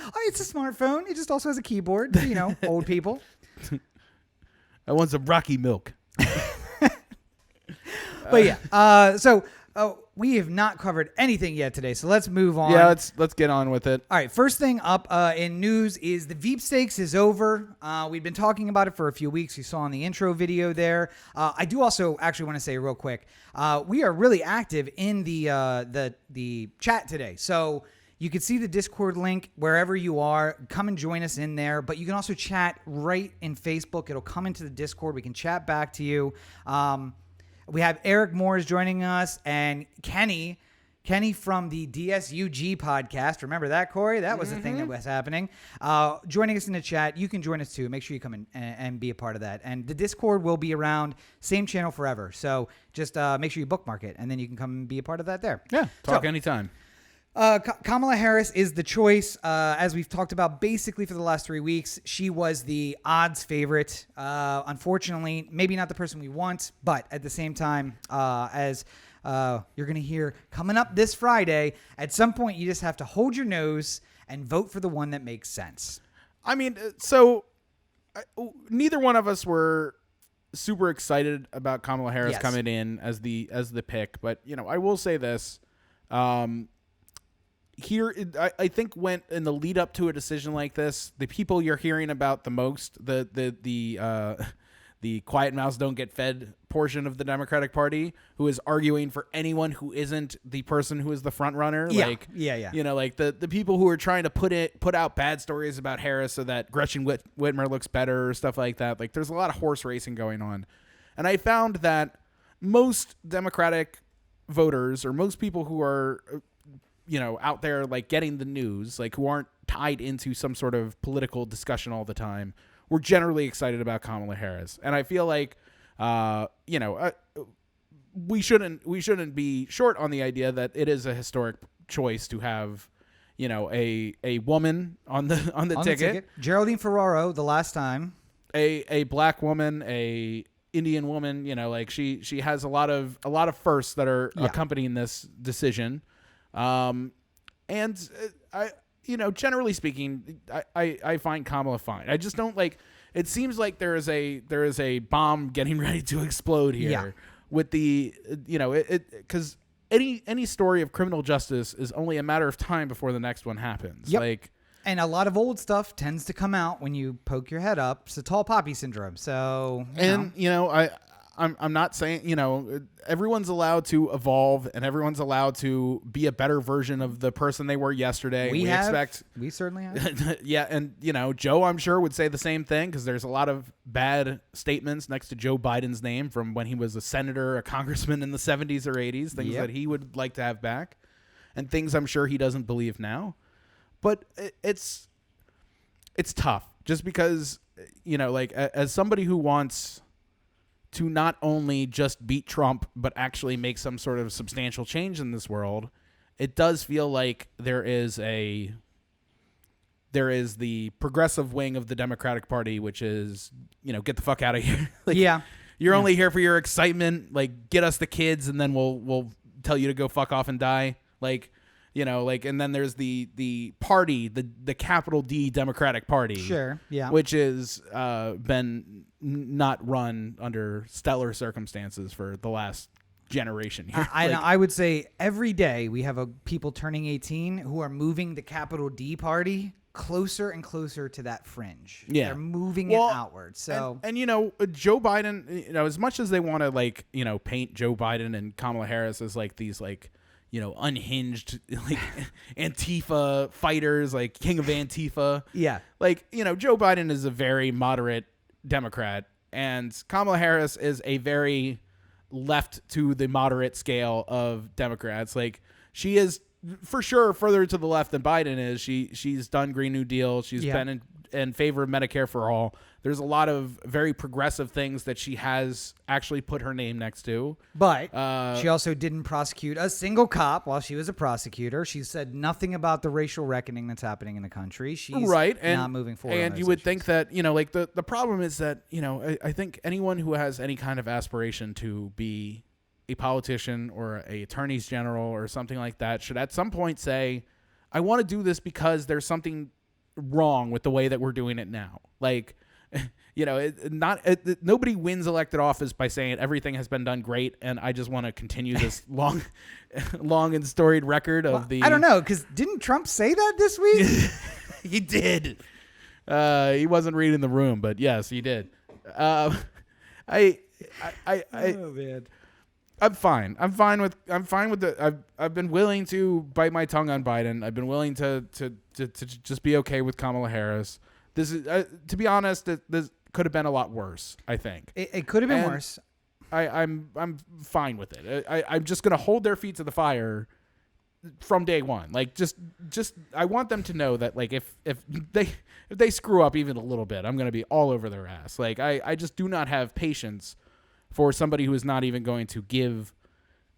S2: Oh, it's a smartphone. It just also has a keyboard. Old people.
S1: I want some Rocky Milk.
S2: But yeah, so we have not covered anything yet today, so let's move on.
S1: Yeah, let's get on with it.
S2: All right, first thing up in news is the Veep Stakes is over. We've been talking about it for a few weeks. You saw in the intro video there. I do also actually want to say real quick, we are really active in the chat today. So you can see the Discord link wherever you are. Come and join us in there. But you can also chat right in Facebook. It'll come into the Discord. We can chat back to you. We have Eric Moore is joining us, and Kenny from the DSUG podcast. Remember that, Corey? That was the thing that was happening. Joining us in the chat. You can join us too. Make sure you come in and be a part of that. And the Discord will be around, same channel forever. So just make sure you bookmark it, and then you can come and be a part of that there.
S1: Yeah, talk anytime.
S2: Kamala Harris is the choice. As we've talked about basically for the last 3 weeks, she was the odds favorite. Unfortunately, maybe not the person we want, but at the same time, as you're going to hear coming up this Friday, at some point you just have to hold your nose and vote for the one that makes sense.
S1: I mean, so neither one of us were super excited about Kamala Harris coming in as the pick, but I will say this. I think when in the lead up to a decision like this, the people you're hearing about the most, the quiet mouths don't get fed portion of the Democratic Party, who is arguing for anyone who isn't the person who is the front runner.
S2: Yeah.
S1: Like,
S2: Yeah.
S1: You know, like the people who are trying to put out bad stories about Harris so that Gretchen Whitmer looks better or stuff like that. Like, there's a lot of horse racing going on. And I found that most Democratic voters, or most people who are, out there like getting the news, like who aren't tied into some sort of political discussion all the time, we're generally excited about Kamala Harris. And I feel like, we shouldn't be short on the idea that it is a historic choice to have, a woman on the ticket.
S2: Geraldine Ferraro, the last time.
S1: A black woman, a Indian woman, like she has a lot of firsts that are accompanying this decision. Generally speaking, I find Kamala fine. I just don't like. It seems like there is a bomb getting ready to explode here with the because any story of criminal justice is only a matter of time before the next one happens.
S2: Yep. And a lot of old stuff tends to come out when you poke your head up. It's a tall poppy syndrome. So I'm not saying, everyone's allowed to evolve and everyone's allowed to be a better version of the person they were yesterday. We certainly have.
S1: Yeah. And, Joe, I'm sure, would say the same thing because there's a lot of bad statements next to Joe Biden's name from when he was a senator, a congressman in the 70s or 80s, things that he would like to have back and things I'm sure he doesn't believe now. But it's tough just because, as somebody who wants to not only just beat Trump, but actually make some sort of substantial change in this world, it does feel like there is the progressive wing of the Democratic Party, which is, get the fuck out of here. You're only here for your excitement. Like, get us the kids and then we'll tell you to go fuck off and die. And then there's the party, the capital D Democratic Party.
S2: Sure. Yeah.
S1: Which is been not run under stellar circumstances for the last generation here.
S2: I would say every day we have people turning 18 who are moving the capital D party closer and closer to that fringe.
S1: Yeah.
S2: They're moving it outward. So
S1: and Joe Biden, as much as they want to paint Joe Biden and Kamala Harris as like these unhinged Antifa fighters, like King of Antifa.
S2: Yeah.
S1: Joe Biden is a very moderate Democrat and Kamala Harris is a very left to the moderate scale of Democrats. Like, she is for sure further to the left than Biden is. She's done Green New Deal. She's been in favor of Medicare for all. There's a lot of very progressive things that she has actually put her name next to.
S2: But she also didn't prosecute a single cop while she was a prosecutor. She said nothing about the racial reckoning that's happening in the country. She's not moving forward.
S1: And you would think that, the problem is that, I think anyone who has any kind of aspiration to be a politician or a attorney general or something like that should at some point say, I want to do this because there's something wrong with the way that we're doing it now. Nobody wins elected office by saying everything has been done great and I just want to continue this long and storied record of
S2: I don't know, because didn't Trump say that this week?
S1: He did. He wasn't reading the room, but yes, he did. Oh
S2: man.
S1: I'm fine. I'm fine with I've been willing to bite my tongue on Biden. I've been willing to just be okay with Kamala Harris. This is to be honest, this could have been a lot worse, I think.
S2: It could have been worse.
S1: I'm fine with it. I'm just gonna hold their feet to the fire from day one. Like just I want them to know that like if they screw up even a little bit, I'm gonna be all over their ass. Like I just do not have patience for somebody who is not even going to give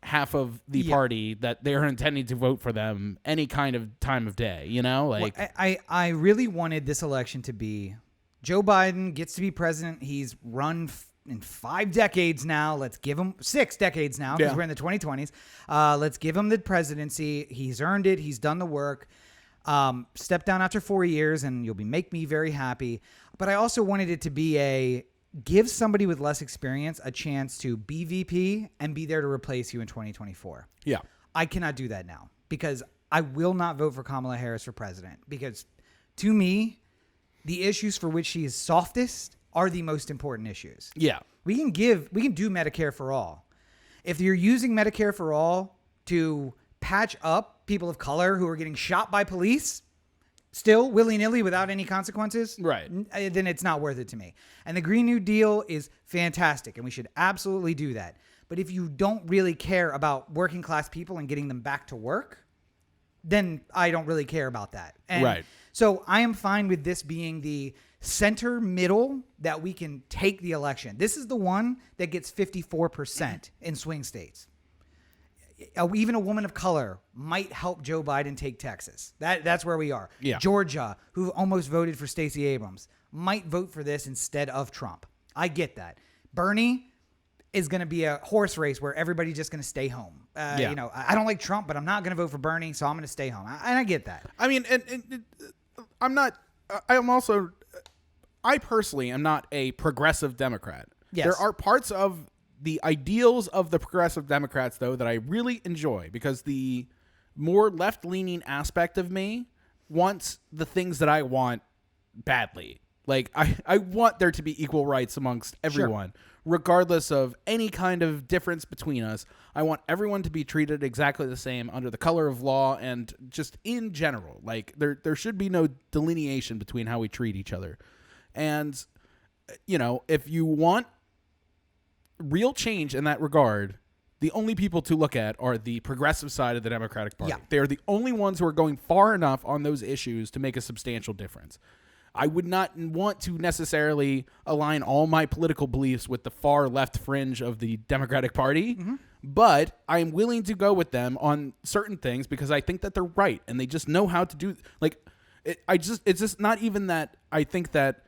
S1: half of the party that they're intending to vote for them any kind of time of day, Like,
S2: well, I really wanted this election to be Joe Biden gets to be president. He's run in 5 decades now. Let's give him 6 decades now because we're in the 2020s. Let's give him the presidency. He's earned it. He's done the work. Step down after 4 years and you'll make me very happy. But I also wanted it to be give somebody with less experience a chance to be VP and be there to replace you in 2024.
S1: Yeah.
S2: I cannot do that now because I will not vote for Kamala Harris for president because, to me, the issues for which she is softest are the most important issues.
S1: Yeah.
S2: We can do Medicare for all. If you're using Medicare for all to patch up people of color who are getting shot by police, still willy-nilly without any consequences,
S1: right,
S2: then it's not worth it to me. And the Green New Deal is fantastic, and we should absolutely do that. But if you don't really care about working class people and getting them back to work, then I don't really care about that. And
S1: right.
S2: So I am fine with this being the center middle that we can take the election. This is the one that gets 54% in swing states. Even a woman of color might help Joe Biden take Texas. That's where we are.
S1: Yeah.
S2: Georgia, who almost voted for Stacey Abrams, might vote for this instead of Trump. I get that. Bernie is going to be a horse race where everybody's just going to stay home. You know, I don't like Trump, but I'm not going to vote for Bernie, so I'm going to stay home. And I get that.
S1: I mean, I personally am not a progressive Democrat.
S2: Yes.
S1: There are parts of the ideals of the progressive Democrats, though, that I really enjoy because the more left-leaning aspect of me wants the things that I want badly. Like, I want there to be equal rights amongst everyone, regardless of any kind of difference between us. I want everyone to be treated exactly the same under the color of law and just in general. Like, there should be no delineation between how we treat each other. And, you know, if you want real change in that regard, the only people to look at are the progressive side of the Democratic Party.
S2: Yeah.
S1: They are the only ones who are going far enough on those issues to make a substantial difference. I would not want to necessarily align all my political beliefs with the far left fringe of the Democratic Party, but I am willing to go with them on certain things because I think that they're right and they just know how to do. Like, it's just not even that I think that,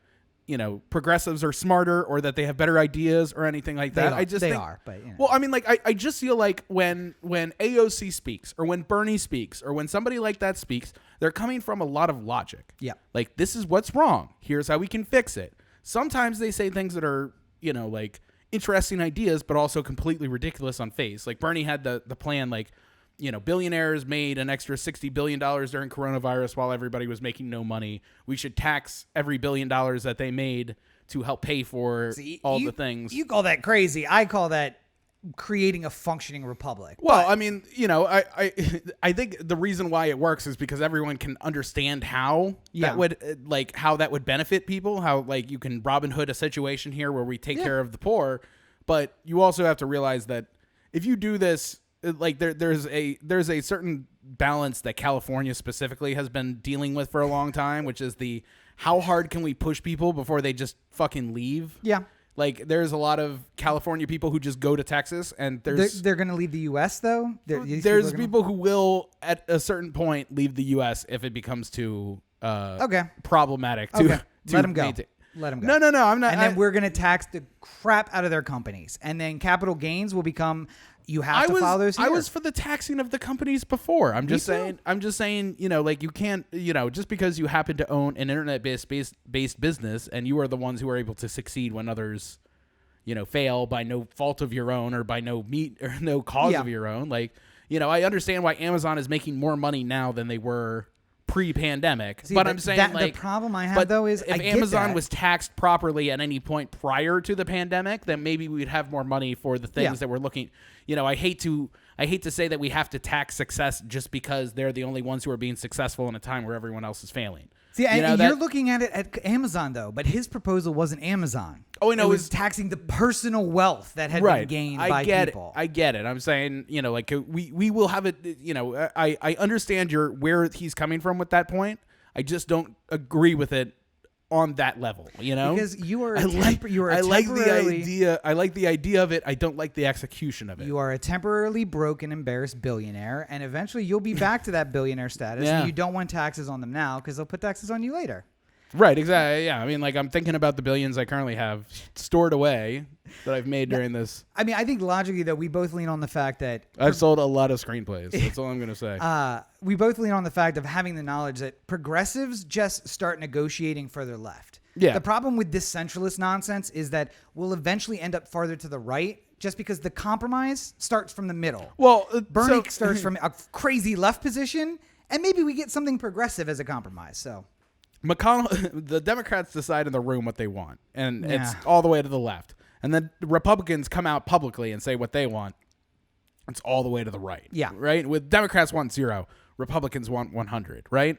S1: you know, progressives are smarter or that they have better ideas or anything like that. They are, but you know. Well, I mean, like, I just feel like when AOC speaks or when Bernie speaks or when somebody like that speaks, they're coming from a lot of logic.
S2: Yeah.
S1: Like, this is what's wrong. Here's how we can fix it. Sometimes they say things that are, you know, like interesting ideas, but also completely ridiculous on face. Like Bernie had the plan, like, you know, billionaires made an extra $60 billion during coronavirus while everybody was making no money. We should tax every $1 billion that they made to help pay for the things.
S2: You call that crazy. I call that creating a functioning republic.
S1: Well, I mean, you know, I think the reason why it works is because everyone can understand how that would benefit people, how, like, you can Robin Hood a situation here where we take care of the poor, but you also have to realize that if you do this, like, there's a certain balance that California specifically has been dealing with for a long time, which is how hard can we push people before they just fucking leave?
S2: Yeah.
S1: Like, there's a lot of California people who just go to Texas, and
S2: they're going to leave the U.S. though.
S1: There's people who will at a certain point leave the U.S. if it becomes too problematic.
S2: Let them go. Let them go.
S1: No, I'm not.
S2: And then we're going to tax the crap out of their companies, and then capital gains will become. You have to follow those here.
S1: I was for the taxing of the companies before. I'm just saying, you know, like, you can't, you know, just because you happen to own an internet-based business and you are the ones who are able to succeed when others, you know, fail by no fault of your own or by no cause of your own. Like, you know, I understand why Amazon is making more money now than they were pre-pandemic, but I'm saying, like,
S2: the problem I have though is
S1: if Amazon was taxed properly at any point prior to the pandemic, then maybe we'd have more money for the things that we're looking. You know, I hate to say that we have to tax success just because they're the only ones who are being successful in a time where everyone else is failing.
S2: See, and you're looking at it at Amazon though, but his proposal wasn't Amazon.
S1: Oh, I know,
S2: it was taxing the personal wealth that had been gained by people.
S1: I get it. I'm saying, you know, like, we will have it. You know, I understand where he's coming from with that point. I just don't agree with it on that level, you know,
S2: because I
S1: like the idea of it. I don't like the execution of it.
S2: You are a temporarily broke and embarrassed billionaire, and eventually you'll be back to that billionaire status. And you don't want taxes on them now because they'll put taxes on you later.
S1: Right, exactly. Yeah, I mean, like, I'm thinking about the billions I currently have stored away that I've made during this.
S2: I mean, I think logically that we both lean on the fact that
S1: I've sold a lot of screenplays. That's all I'm going to say.
S2: We both lean on the fact of having the knowledge that progressives just start negotiating further left.
S1: Yeah.
S2: The problem with this centralist nonsense is that we'll eventually end up farther to the right just because the compromise starts from the middle.
S1: Well,
S2: Bernie starts from a crazy left position, and maybe we get something progressive as a compromise. So
S1: McConnell, the Democrats decide in the room what they want, and
S2: Yeah.
S1: it's all the way to the left. And then the Republicans come out publicly and say what they want. It's all the way to the right.
S2: Yeah.
S1: Right? With Democrats want 0, Republicans want 100, right?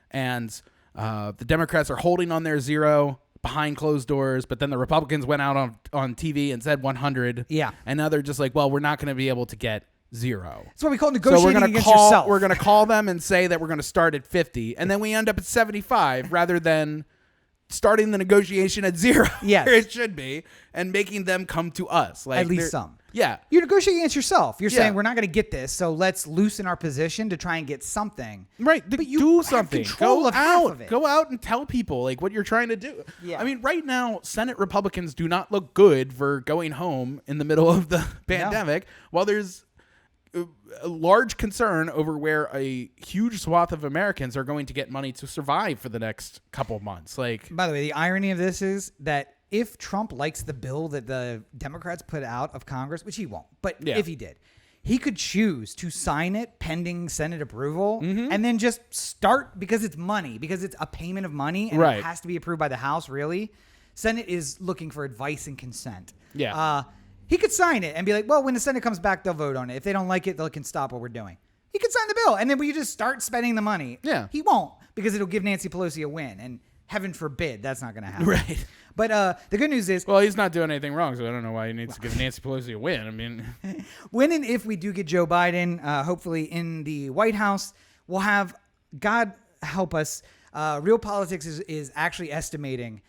S1: And the Democrats are holding on their 0 behind closed doors, but then the Republicans went out on TV and said 100.
S2: Yeah.
S1: And now they're just like, well, we're not going to be able to get 0.
S2: that's what we call
S1: So
S2: negotiating against yourself.
S1: we're gonna call them and say that we're gonna start at 50, and then we end up at 75 rather than starting the negotiation at 0
S2: Yes.
S1: where it should be, and making them come to us. Like
S2: At least
S1: they're-
S2: some.
S1: Yeah.
S2: You're negotiating against yourself. You're
S1: Yeah.
S2: saying we're not going to get this, so let's loosen our position to try and get something.
S1: Right.
S2: But you
S1: do
S2: have
S1: something.
S2: control
S1: Go
S2: of half
S1: out.
S2: of it.
S1: Go out and tell people like what you're trying to do.
S2: Yeah.
S1: I mean, right now, Senate Republicans do not look good for going home in the middle of the pandemic, while there's a large concern over where a huge swath of Americans are going to get money to survive for the next couple of months. Like,
S2: By the way, the irony of this is that if Trump likes the bill that the Democrats put out of Congress, which he won't, but
S1: Yeah.
S2: if he did, he could choose to sign it pending Senate approval and then just start because it's money, because it's a payment of money and
S1: Right.
S2: it has to be approved by the House, really. Senate is looking for advice and consent.
S1: Yeah.
S2: He could sign it and be like, well, when the Senate comes back, they'll vote on it. If they don't like it, they can stop what we're doing. He could sign the bill, and then we just start spending the money.
S1: Yeah.
S2: He won't, because it'll give Nancy Pelosi a win, and heaven forbid that's not going to happen.
S1: Right.
S2: But the good news is,
S1: well, he's not doing anything wrong, so I don't know why he needs to give Nancy Pelosi a win. I mean,
S2: when and if we do get Joe Biden, hopefully in the White House, we'll have, God help us, Real Politics is actually estimating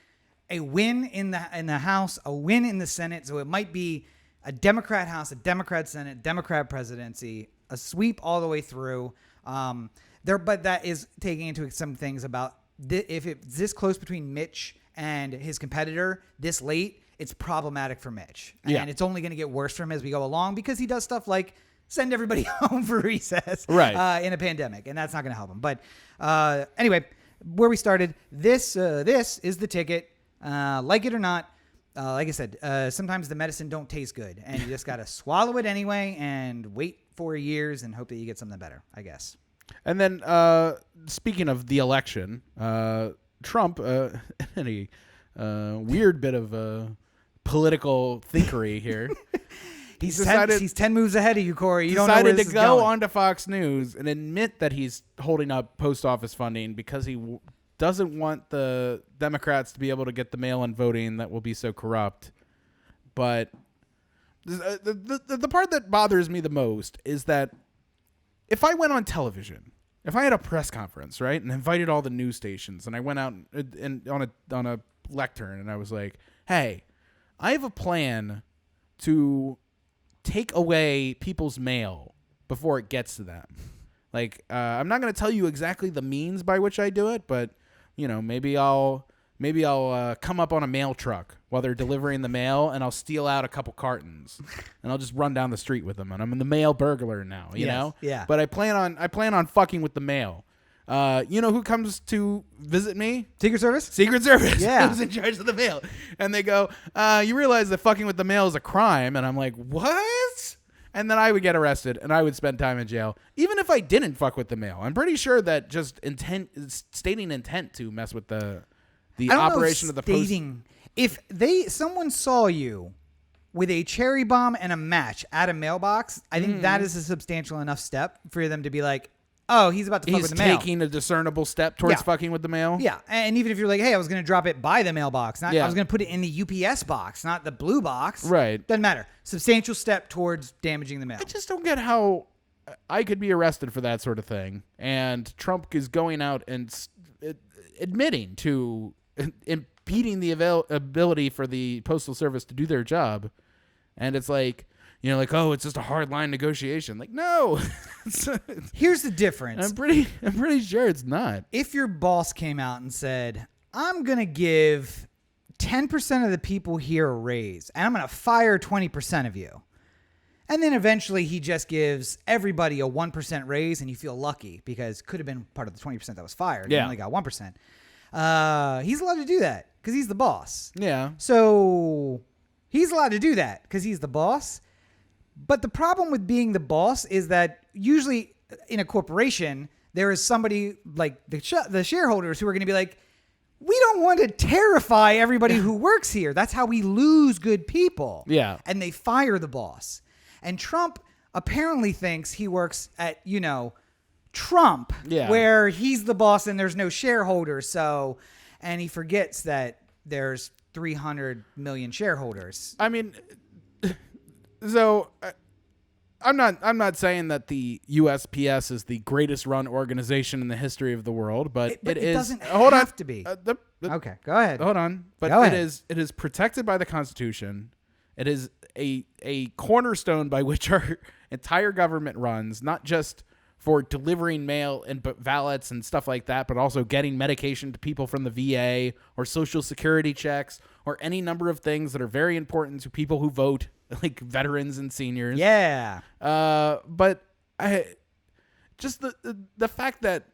S2: a win in the House, a win in the Senate. So it might be a Democrat House, a Democrat Senate, Democrat presidency, a sweep all the way through. But that is taking into some things about if it's this close between Mitch and his competitor this late, it's problematic for Mitch. And
S1: Yeah.
S2: it's only going to get worse for him as we go along because he does stuff like send everybody home for recess in a pandemic, and that's not going to help him. But anyway, where we started, this is the ticket. Like it or not, like I said, sometimes the medicine don't taste good, and you just got to swallow it anyway and wait 4 years and hope that you get something better, I guess.
S1: and then speaking of the election, Trump, any weird bit of political thinkery here.
S2: He's
S1: decided-
S2: 10 moves ahead of you, Corey. You don't know where
S1: decided
S2: this
S1: to
S2: is
S1: go
S2: going.
S1: onto Fox News and admit that he's holding up post office funding because he doesn't want the Democrats to be able to get the mail-in voting that will be so corrupt. But the part that bothers me the most is that if I went on television, if I had a press conference, right, and invited all the news stations, and I went out and on a lectern, and I was like, "Hey, I have a plan to take away people's mail before it gets to them. Like, I'm not going to tell you exactly the means by which I do it, but you know, maybe I'll come up on a mail truck while they're delivering the mail, and I'll steal out a couple cartons, and I'll just run down the street with them. And I'm the mail burglar now, you know.
S2: Yeah.
S1: But I plan on fucking with the mail. You know who comes to visit me?
S2: Secret Service?
S1: Secret Service.
S2: Yeah.
S1: Who's in charge of the mail? And they go, you realize that fucking with the mail is a crime. And I'm like, what? And then I would get arrested and I would spend time in jail, even if I didn't fuck with the mail. I'm pretty sure that just stating intent to mess with the operation of the post.
S2: If someone saw you with a cherry bomb and a match at a mailbox, I think that is a substantial enough step for them to be like, oh, he's about to fuck
S1: He's
S2: with the mail.
S1: taking a discernible step towards
S2: Yeah.
S1: fucking with the mail.
S2: Yeah, and even if you're like, hey, I was going to drop it by the mailbox, I
S1: Yeah.
S2: was going to put it in the UPS box, not the blue box.
S1: Right.
S2: Doesn't matter. Substantial step towards damaging the mail.
S1: I just don't get how I could be arrested for that sort of thing. And Trump is going out and admitting to impeding the ability for the Postal Service to do their job. And it's like, you know, like, oh, it's just a hard line negotiation. Like, no.
S2: Here's the difference.
S1: I'm pretty sure it's not.
S2: If your boss came out and said, I'm going to give 10% of the people here a raise, and I'm going to fire 20% of you. And then eventually he just gives everybody a 1% raise, and you feel lucky because it could have been part of the 20% that was fired.
S1: Yeah.
S2: You only got 1%. He's allowed to do that because he's the boss.
S1: Yeah.
S2: So he's allowed to do that because he's the boss. But the problem with being the boss is that usually in a corporation, there is somebody like the shareholders who are going to be like, we don't want to terrify everybody who works here. That's how we lose good people.
S1: Yeah.
S2: And they fire the boss. And Trump apparently thinks he works at, Trump, where he's the boss and there's no shareholders. So, and he forgets that there's 300 million shareholders.
S1: I mean, so I'm not saying that the USPS is the greatest run organization in the history of the world, but it is.
S2: Doesn't have to be. Okay, go ahead.
S1: Hold on, but it is protected by the Constitution. It is a cornerstone by which our entire government runs, not just for delivering mail and ballots and stuff like that, but also getting medication to people from the VA or Social Security checks or any number of things that are very important to people who vote, like veterans and seniors.
S2: Yeah.
S1: But just the fact that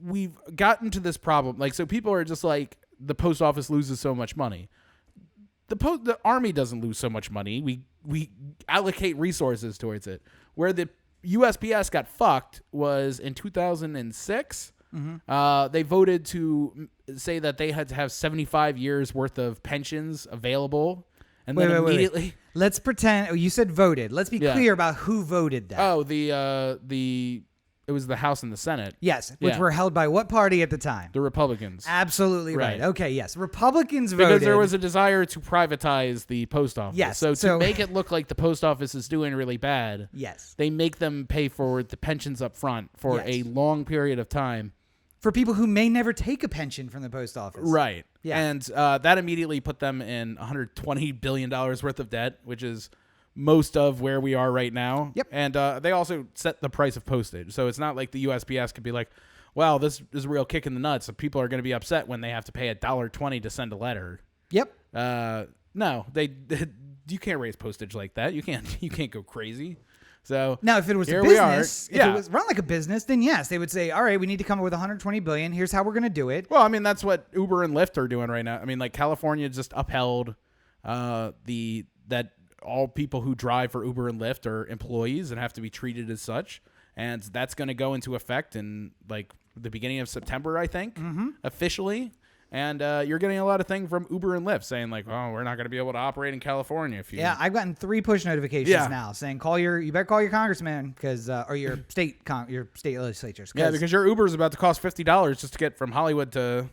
S1: we've gotten to this problem, like, so people are just like, the post office loses so much money. The Army doesn't lose so much money. We allocate resources towards it. Where the USPS got fucked was in 2006. Mm-hmm. They voted to say that they had to have 75 years worth of pensions available. And then immediately... Wait.
S2: Let's pretend... you said voted. Let's be clear about who voted that.
S1: Oh, it was the House and the Senate.
S2: Yes, which were held by what party at the time?
S1: The Republicans.
S2: Absolutely right. Okay, yes. Republicans voted.
S1: Because there was a desire to privatize the post office.
S2: Yes.
S1: So to make it look like the post office is doing really bad, they make them pay for the pensions up front for a long period of time.
S2: For people who may never take a pension from the post office.
S1: Right. Yeah. And that immediately put them in $120 billion worth of debt, which is most of where we are right now.
S2: Yep.
S1: And they also set the price of postage. So it's not like the USPS could be like, wow, this is a real kick in the nuts. So people are going to be upset when they have to pay $1.20 to send a letter.
S2: Yep.
S1: No, you can't raise postage like that. You can't go crazy. So
S2: now, if it was a business, if it was run like a business, then yes, they would say, all right, we need to come up with $120 billion. Here's how we're going to do it.
S1: Well, I mean, that's what Uber and Lyft are doing right now. I mean, like California just upheld that all people who drive for Uber and Lyft are employees and have to be treated as such. And that's going to go into effect in like the beginning of September, I think, officially. And you're getting a lot of things from Uber and Lyft saying like, oh, we're not going to be able to operate in California. If you
S2: I've gotten 3 push notifications now saying you better call your congressman or your state legislatures.
S1: Because your Uber is about to cost $50 just to get from Hollywood to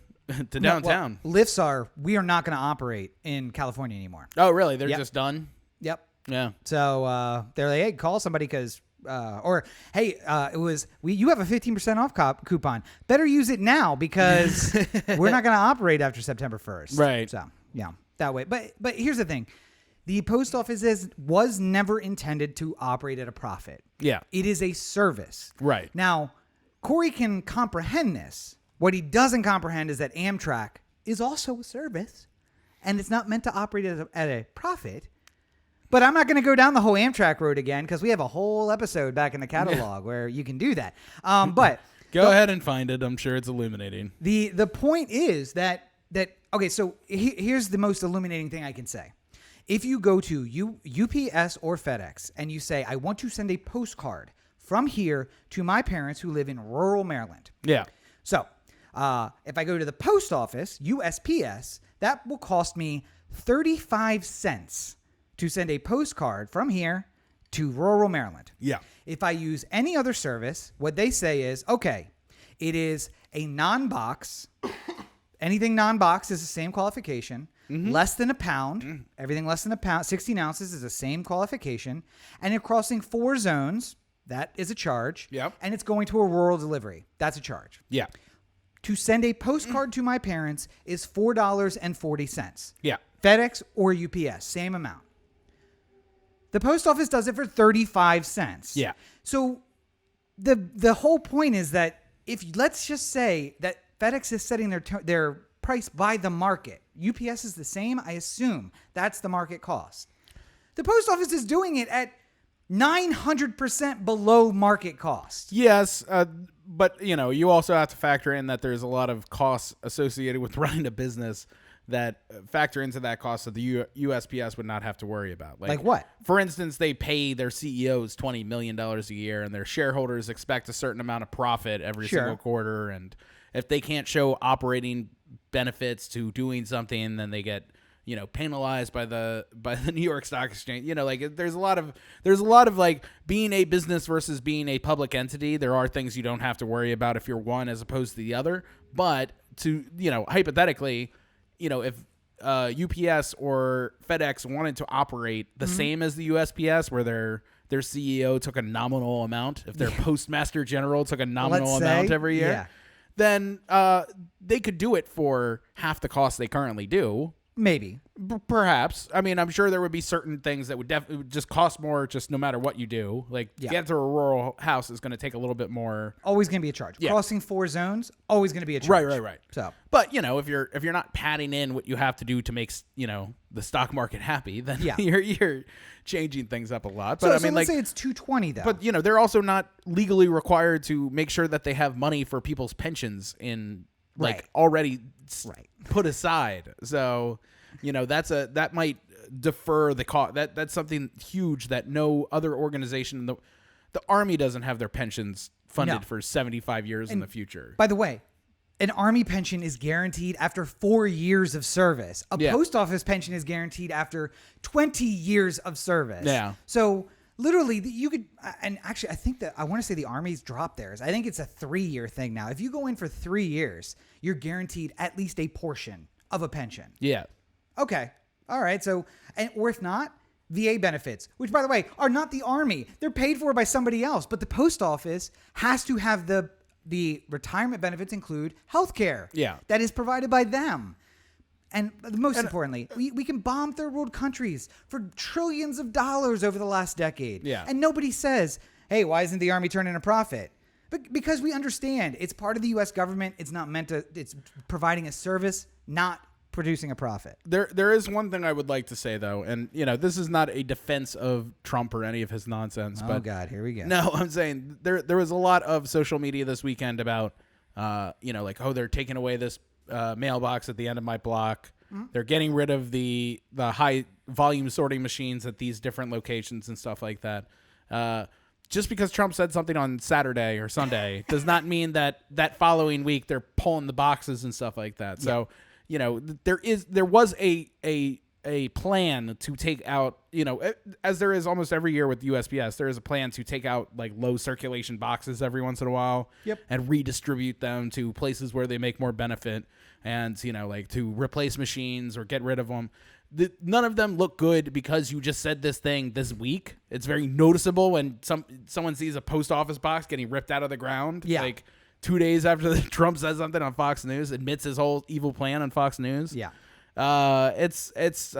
S1: downtown.
S2: Well, Lyfts we are not going to operate in California anymore.
S1: Oh, really? They're just done?
S2: Yep.
S1: Yeah.
S2: So they're like, hey, call somebody because, you have a 15% off coupon. Better use it now because we're not going to operate after September 1st.
S1: Right.
S2: So yeah, that way. But here's the thing. The post office was never intended to operate at a profit.
S1: Yeah.
S2: It is a service.
S1: Right.
S2: Now, Corey can comprehend this. What he doesn't comprehend is that Amtrak is also a service and it's not meant to operate at a profit. But I'm not going to go down the whole Amtrak road again because we have a whole episode back in the catalog where you can do that. But
S1: go ahead and find it. I'm sure it's illuminating.
S2: The point is that okay. So here's the most illuminating thing I can say. If you go to UPS or FedEx and you say, I want to send a postcard from here to my parents who live in rural Maryland.
S1: Yeah.
S2: So if I go to the post office, USPS, that will cost me 35 cents to send a postcard from here to rural Maryland.
S1: Yeah.
S2: If I use any other service, what they say is, okay, it is a non-box. Anything non-box is the same qualification. Mm-hmm. Less than a pound. Everything less than a pound, 16 ounces is the same qualification. And you're crossing 4 zones. That is a charge.
S1: Yep.
S2: And it's going to a rural delivery. That's a charge.
S1: Yeah.
S2: To send a postcard to my parents is $4.40.
S1: Yeah.
S2: FedEx or UPS, same amount. The post office does it for 35 cents.
S1: Yeah.
S2: So the whole point is that let's just say that FedEx is setting their price by the market. UPS is the same, I assume. That's the market cost. The post office is doing it at 900% below market cost.
S1: Yes, but you also have to factor in that there's a lot of costs associated with running a business that factor into that cost that the USPS would not have to worry about.
S2: Like what?
S1: For instance, they pay their CEOs $20 million a year, and their shareholders expect a certain amount of profit every single quarter. And if they can't show operating benefits to doing something, then they get penalized by the New York Stock Exchange. There's a lot of like being a business versus being a public entity. There are things you don't have to worry about if you're one as opposed to the other. But to hypothetically, if UPS or FedEx wanted to operate the same as the USPS, where their CEO took a nominal amount, if their postmaster general took a nominal amount every year, then they could do it for half the cost they currently do.
S2: Maybe.
S1: Perhaps. I mean, I'm sure there would be certain things that would just cost more just no matter what you do. Like, to get to a rural house is going to take a little bit more.
S2: Always going to be a charge. Yeah. Crossing 4 zones, always going to be a charge.
S1: Right.
S2: So,
S1: but, if you're not padding in what you have to do to make, the stock market happy, then you're changing things up a lot. But
S2: so let's say it's $220 though.
S1: But, they're also not legally required to make sure that they have money for people's pensions in already put aside. So, that might defer the cost. That's something huge that no other organization, the Army doesn't have their pensions funded for 75 years in the future.
S2: By the way, an Army pension is guaranteed after 4 years of service. A post office pension is guaranteed after 20 years of service.
S1: Yeah.
S2: So literally, you could, and actually, I think that I want to say the Army's dropped theirs. I think it's a 3-year thing now. If you go in for 3 years, you're guaranteed at least a portion of a pension.
S1: Yeah.
S2: Okay. All right. So, or if not, VA benefits, which by the way, are not the Army. They're paid for by somebody else, but the post office has to have the retirement benefits include health care.
S1: Yeah.
S2: That is provided by them. And most importantly, we can bomb third world countries for trillions of dollars over the last decade.
S1: Yeah.
S2: And nobody says, hey, why isn't the Army turning a profit? But because we understand it's part of the U.S. government. It's not meant to, it's providing a service, not producing a profit.
S1: There is one thing I would like to say, though, and, this is not a defense of Trump or any of his nonsense.
S2: Oh, God, here we go.
S1: No, I'm saying there was a lot of social media this weekend about, they're taking away this mailbox at the end of my block. Mm-hmm. They're getting rid of the high volume sorting machines at these different locations and stuff like that. Just because Trump said something on Saturday or Sunday does not mean that following week they're pulling the boxes and stuff like that. So, there was a plan to take out, as there is almost every year with USPS, there is a plan to take out like low circulation boxes every once in a while and redistribute them to places where they make more benefit and, to replace machines or get rid of them. None of them look good because you just said this thing this week. It's very noticeable when someone sees a post office box getting ripped out of the ground.
S2: Yeah.
S1: Like 2 days after Trump says something on Fox News, admits his whole evil plan on Fox News.
S2: Yeah.
S1: It's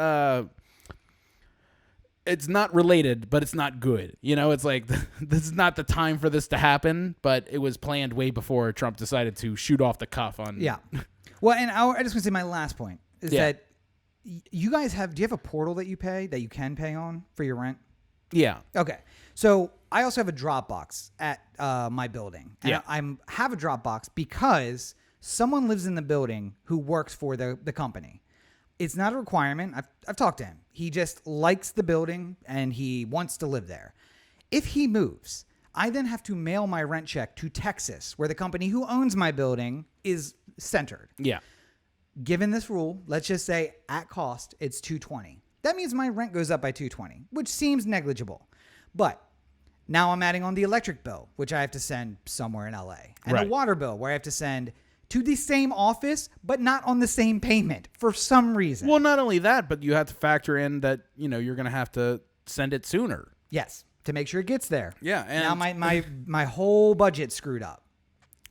S1: not related, but it's not good. It's like this is not the time for this to happen, but it was planned way before Trump decided to shoot off the cuff on.
S2: Yeah. Well, and I just want to say my last point is that you guys do you have a portal that you can pay on for your rent?
S1: Yeah.
S2: Okay. So I also have a Dropbox at my building. And I have a Dropbox because someone lives in the building who works for the company. It's not a requirement. I've talked to him. He just likes the building and he wants to live there. If he moves, I then have to mail my rent check to Texas, where the company who owns my building is centered.
S1: Yeah.
S2: Given this rule, let's just say at cost, it's $220. That means my rent goes up by $220, which seems negligible. But now I'm adding on the electric bill, which I have to send somewhere in LA, and a water bill where I have to send to the same office, but not on the same payment for some reason.
S1: Well, not only that, but you have to factor in that, you're going to have to send it sooner.
S2: Yes, to make sure it gets there.
S1: Yeah. And
S2: now my whole budget's screwed up.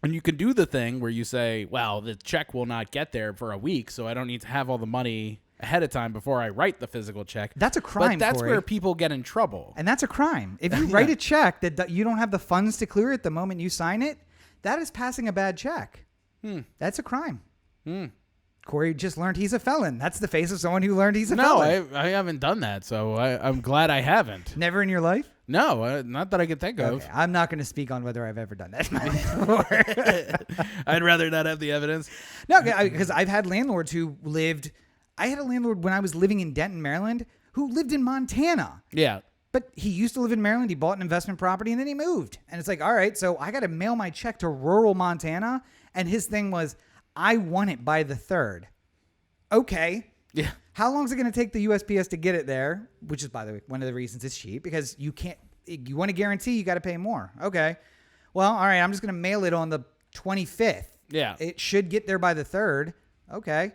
S1: And you can do the thing where you say, well, the check will not get there for a week, so I don't need to have all the money ahead of time before I write the physical check.
S2: That's a crime,
S1: But that's
S2: Corey.
S1: where people get in trouble.
S2: And that's a crime. If you write a check that you don't have the funds to clear it the moment you sign it, that is passing a bad check. That's a crime. Corey just learned he's a felon. That's the face of someone who learned he's a felon.
S1: No, I haven't done that, so I'm glad I haven't.
S2: Never in your life?
S1: No, not that I can think of.
S2: Okay, I'm not going to speak on whether I've ever done that.
S1: I'd rather not have the evidence.
S2: No, because I've had landlords who lived I had a landlord when I was living in Denton, Maryland, who lived in Montana.
S1: Yeah.
S2: But he used to live in Maryland. He bought an investment property and then he moved. And it's like, all right, so I got to mail my check to rural Montana. And his thing was, I want it by the 3rd. Okay.
S1: Yeah.
S2: How long is it going to take the USPS to get it there? Which is, by the way, one of the reasons it's cheap, because you want to guarantee, you got to pay more. Okay. Well, all right, I'm just going to mail it on the 25th.
S1: Yeah.
S2: It should get there by the 3rd. Okay.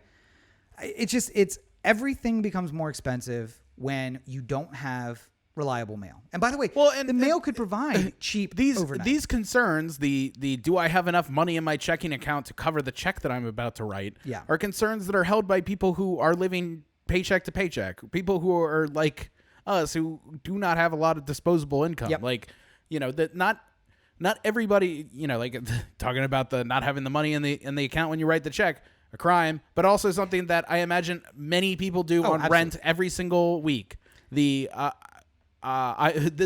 S2: It's everything becomes more expensive when you don't have reliable mail. And by the way, the mail could provide cheap overnight.
S1: These concerns, the do I have enough money in my checking account to cover the check that I'm about to write, are concerns that are held by people who are living paycheck to paycheck, people who are like us, who do not have a lot of disposable income.
S2: Yep.
S1: Like, that not everybody, like talking about the not having the money in the account when you write the check, a crime, but also something that I imagine many people do on
S2: absolutely.
S1: rent every single week. This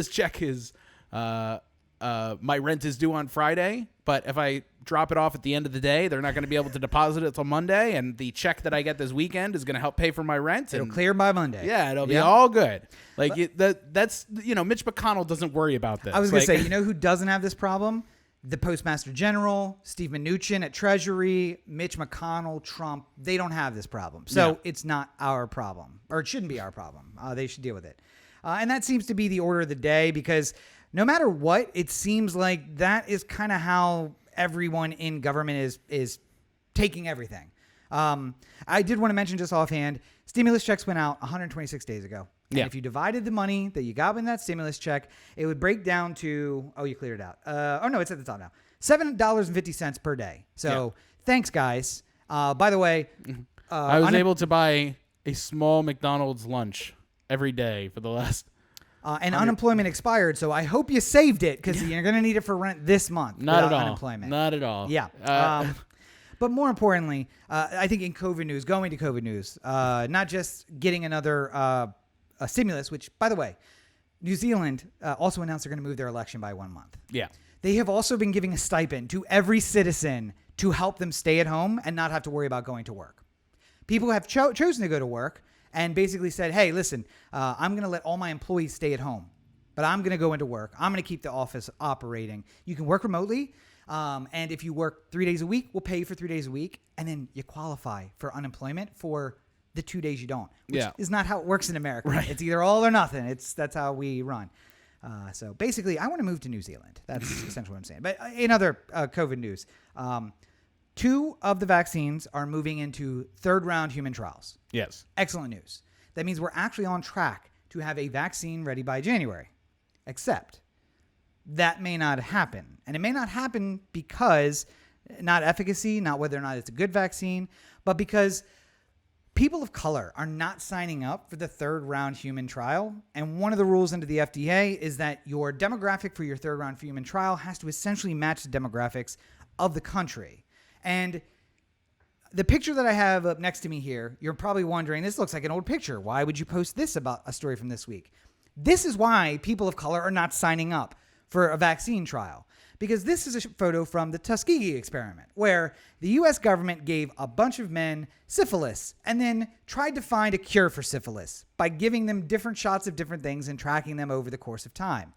S1: check is my rent is due on Friday, but if I drop it off at the end of the day, they're not going to be able to deposit it till Monday, and the check that I get this weekend is going to help pay for my rent.
S2: It'll clear by Monday.
S1: Yeah, it'll be all good. Like that's Mitch McConnell doesn't worry about this.
S2: I was going to say, who doesn't have this problem? The Postmaster General, Steve Mnuchin at Treasury, Mitch McConnell, Trump, they don't have this problem. So it's not our problem, or it shouldn't be our problem. They should deal with it. And that seems to be the order of the day, because no matter what, it seems like that is kind of how everyone in government is taking everything. I did want to mention just offhand, stimulus checks went out 126 days ago. And if you divided the money that you got in that stimulus check, it would break down to, you cleared it out. No, it's at the top now. $7.50 per day. So thanks, guys. By the way,
S1: I was able to buy a small McDonald's lunch every day for the last.
S2: And unemployment expired, so I hope you saved it, because you're going to need it for rent this month.
S1: Not at all.
S2: Unemployment.
S1: Not at all.
S2: Yeah. But more importantly, I think going to COVID news, not just getting another stimulus, which, by the way, New Zealand also announced they're going to move their election by 1 month.
S1: Yeah.
S2: They have also been giving a stipend to every citizen to help them stay at home and not have to worry about going to work. People have chosen to go to work and basically said, hey, listen, I'm going to let all my employees stay at home, but I'm going to go into work. I'm going to keep the office operating. You can work remotely. And if you work 3 days a week, we'll pay you for 3 days a week. And then you qualify for unemployment for the 2 days you don't, which is not how it works in America.
S1: Right.
S2: It's either all or nothing. That's how we run. So basically, I want to move to New Zealand. That's essentially what I'm saying. But in other COVID news, 2 of the vaccines are moving into 3rd round human trials.
S1: Yes.
S2: Excellent news. That means we're actually on track to have a vaccine ready by January. Except that may not happen. And it may not happen because not efficacy, not whether or not it's a good vaccine, but because people of color are not signing up for the 3rd round human trial. And one of the rules under the FDA is that your demographic for your 3rd round human trial has to essentially match the demographics of the country. And the picture that I have up next to me here, you're probably wondering, this looks like an old picture. Why would you post this about a story from this week? This is why people of color are not signing up for a vaccine trial. Because this is a photo from the Tuskegee experiment, where the U.S. government gave a bunch of men syphilis and then tried to find a cure for syphilis by giving them different shots of different things and tracking them over the course of time.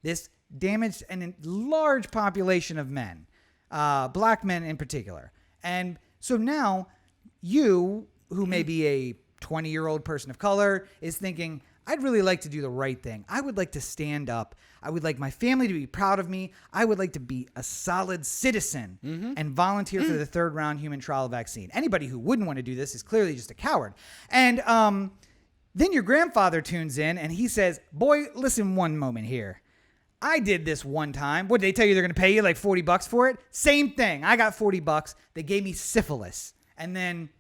S2: This damaged a large population of men, black men in particular. And so now you, who may be a 20-year-old person of color, is thinking, I'd really like to do the right thing. I would like to stand up. I would like my family to be proud of me. I would like to be a solid citizen and volunteer for the 3rd round human trial vaccine. Anybody who wouldn't want to do this is clearly just a coward. And then your grandfather tunes in and he says, boy, listen one moment here. I did this one time. What, did they tell you they're going to pay you like $40 for it? Same thing. I got $40. They gave me syphilis. And then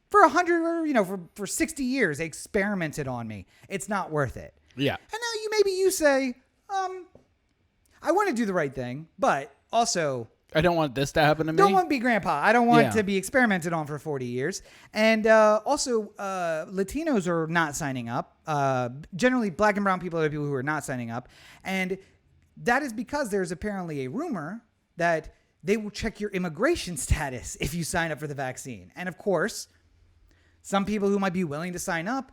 S2: for 100, for 60 years, they experimented on me. It's not worth it.
S1: Yeah.
S2: And now you say, I want to do the right thing, but also
S1: I don't want this to happen to me.
S2: Don't want to be grandpa. I don't want to be experimented on for 40 years. And also, Latinos are not signing up. Generally, black and brown people are the people who are not signing up. And that is because there's apparently a rumor that they will check your immigration status if you sign up for the vaccine. And of course, Some people who might be willing to sign up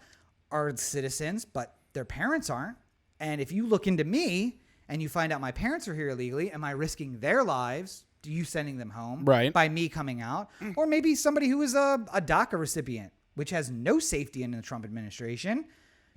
S2: are citizens, but their parents aren't. And if you look into me and you find out my parents are here illegally, am I risking their lives? Do you sending them home by me coming out? Or maybe somebody who is a DACA recipient, which has no safety in the Trump administration,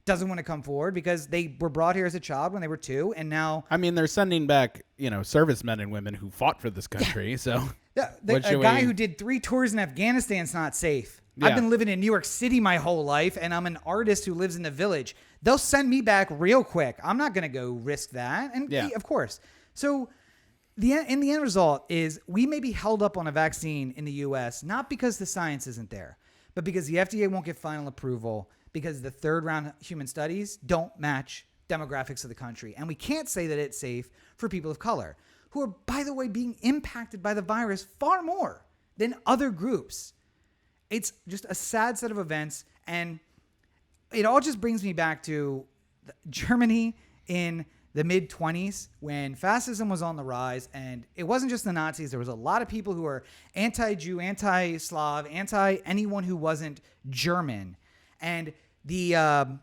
S2: doesn't want to come forward because they were brought here as a child when they were 2, and now...
S1: I mean, they're sending back, servicemen and women who fought for this country, so...
S2: A guy who did 3 tours in Afghanistan is not safe. Yeah. I've been living in New York City my whole life, and I'm an artist who lives in the village. They'll send me back real quick. I'm not going to go risk that, and of course. So... the end result is we may be held up on a vaccine in the U.S., not because the science isn't there, but because the FDA won't get final approval because the third-round human studies don't match demographics of the country. And we can't say that it's safe for people of color, who are, by the way, being impacted by the virus far more than other groups. It's just a sad set of events, and it all just brings me back to Germany in the mid-20s when fascism was on the rise, and it wasn't just the Nazis. There was a lot of people who were anti-Jew, anti-Slav, anti-anyone who wasn't German. And the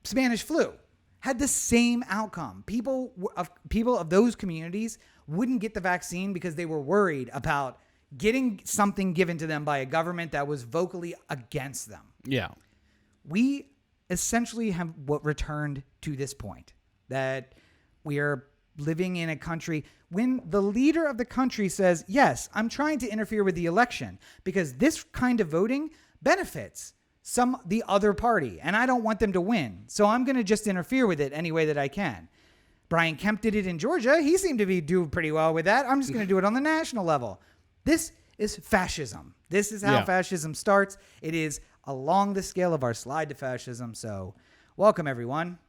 S2: Spanish flu had the same outcome. People of those communities wouldn't get the vaccine because they were worried about getting something given to them by a government that was vocally against them.
S1: Yeah.
S2: We essentially have returned to this point. That we are living in a country when the leader of the country says, yes, I'm trying to interfere with the election because this kind of voting benefits the other party, and I don't want them to win. So I'm going to just interfere with it any way that I can. Brian Kemp did it in Georgia. He seemed to be doing pretty well with that. I'm just going to do it on the national level. This is fascism. This is how fascism starts. It is along the scale of our slide to fascism. So welcome, everyone.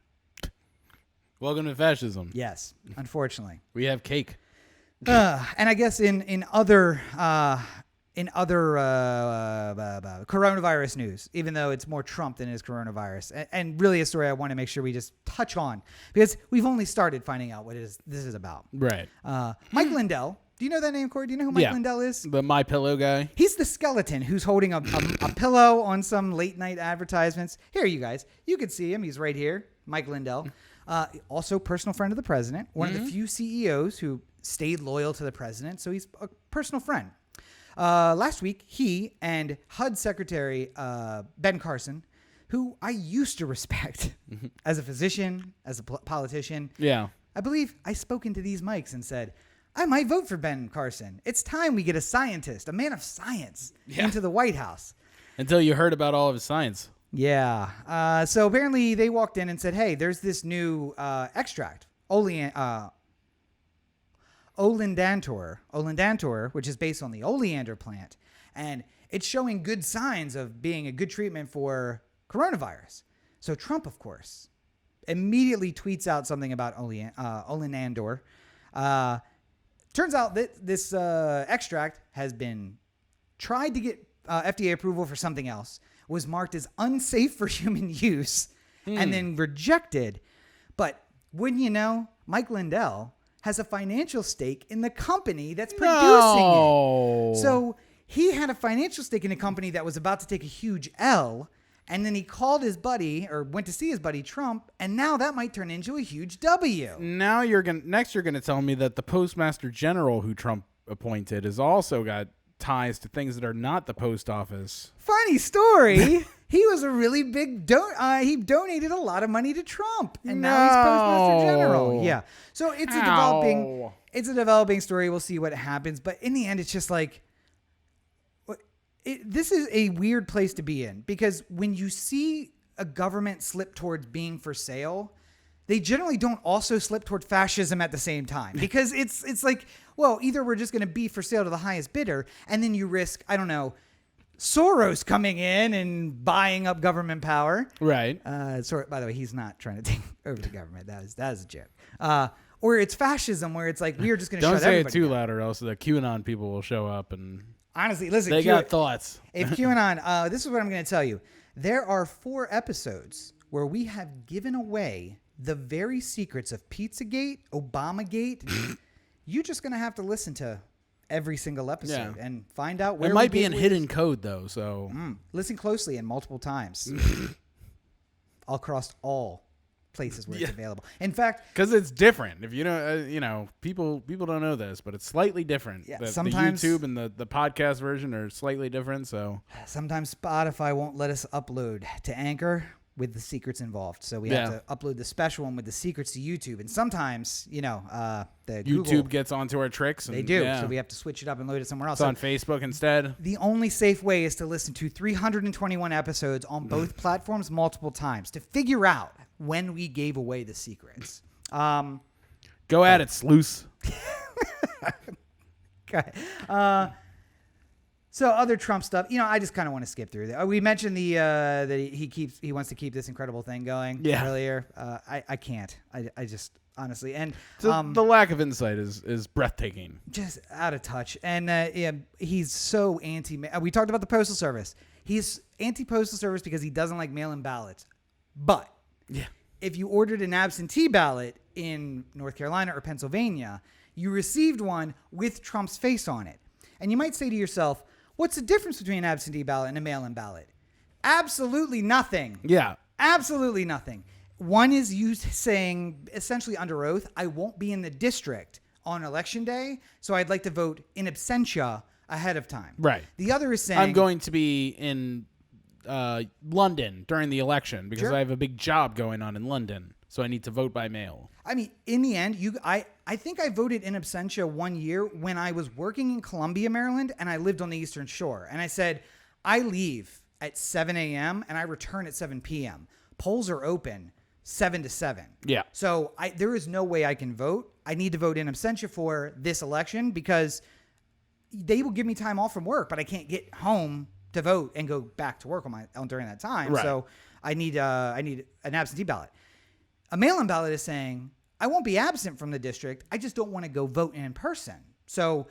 S1: Welcome to fascism.
S2: Yes, unfortunately.
S1: We have cake.
S2: And I guess in other coronavirus news, even though it's more Trump than it is coronavirus, and really a story I want to make sure we just touch on because we've only started finding out what this is about.
S1: Right.
S2: Mike Lindell. Do you know that name, Corey? Do you know who Mike Lindell is?
S1: The My Pillow guy.
S2: He's the skeleton who's holding a pillow on some late night advertisements. Here, you guys. You can see him. He's right here. Mike Lindell. Also personal friend of the president. One of the few CEOs who stayed loyal to the president. So he's a personal friend. Last week, he and HUD Secretary Ben Carson, who I used to respect as a physician, as a politician.
S1: Yeah.
S2: I believe I spoke into these mics and said, I might vote for Ben Carson. It's time we get a scientist, a man of science, into the White House.
S1: Until you heard about all of his science.
S2: Yeah. So apparently they walked in and said, hey, there's this new extract, Olendantor, which is based on the oleander plant. And it's showing good signs of being a good treatment for coronavirus. So Trump, of course, immediately tweets out something about Olendantor. Turns out that this extract has been tried to get FDA approval for something else, was marked as unsafe for human use, and then rejected. But wouldn't you know, Mike Lindell has a financial stake in the company that's producing it. So he had a financial stake in a company that was about to take a huge L, and then he called his buddy or went to see his buddy Trump, and now that might turn into a huge W.
S1: Now you're gonna tell me that the Postmaster General who Trump appointed has also got ties to things that are not the post office.
S2: Funny story. He was a really big he donated a lot of money to Trump, and now he's Postmaster General. Yeah. So it's a developing story. We'll see what happens, but in the end, it's just like this is a weird place to be in because when you see a government slip towards being for sale, they generally don't also slip toward fascism at the same time because it's like, well, either we're just going to be for sale to the highest bidder, and then you risk, I don't know, Soros coming in and buying up government power.
S1: Right.
S2: By the way, he's not trying to take over the government. That is a joke. Or it's fascism where it's like, we are just going to shut everybody
S1: Don't say it too
S2: down.
S1: loud or else the QAnon people will show up and...
S2: Honestly, listen.
S1: They got thoughts.
S2: If QAnon, this is what I'm going to tell you. There are 4 episodes where we have given away the very secrets of Pizzagate, Obamagate. You're just going to have to listen to every single episode and find out where
S1: it might be in hidden code though. So
S2: listen closely and multiple times across all places where it's available. In fact,
S1: because it's different. If you don't, people don't know this, but it's slightly different.
S2: Yeah,
S1: sometimes the YouTube and the podcast version are slightly different. So
S2: sometimes Spotify won't let us upload to Anchor with the secrets involved. So we have to upload the special one with the secrets to YouTube. And sometimes, the
S1: YouTube
S2: Google
S1: gets onto our tricks. And,
S2: they do. So we have to switch it up and load it somewhere else.
S1: It's on Facebook instead.
S2: The only safe way is to listen to 321 episodes on both platforms multiple times to figure out when we gave away the secrets.
S1: Go at it, sleuth.
S2: Okay. So other Trump stuff, I just kind of want to skip through that. We mentioned that he wants to keep this incredible thing going earlier. I can't. I just honestly and
S1: the lack of insight is breathtaking.
S2: Just out of touch. And he's so anti. We talked about the Postal Service. He's anti Postal Service because he doesn't like mail-in ballots. But if you ordered an absentee ballot in North Carolina or Pennsylvania, you received one with Trump's face on it. And you might say to yourself, what's the difference between an absentee ballot and a mail-in ballot? Absolutely nothing.
S1: Yeah.
S2: Absolutely nothing. One is you saying, essentially under oath, I won't be in the district on Election Day, so I'd like to vote in absentia ahead of time.
S1: Right.
S2: The other is saying,
S1: I'm going to be in London during the election because I have a big job going on in London, so I need to vote by mail.
S2: I mean, in the end, I think I voted in absentia one year when I was working in Columbia, Maryland, and I lived on the Eastern Shore. And I said, I leave at 7 a.m. and I return at 7 p.m. Polls are open 7 to 7.
S1: Yeah.
S2: So there is no way I can vote. I need to vote in absentia for this election because they will give me time off from work, but I can't get home to vote and go back to work during that time.
S1: Right.
S2: So I need an absentee ballot. A mail-in ballot is saying, I won't be absent from the district. I just don't want to go vote in person. So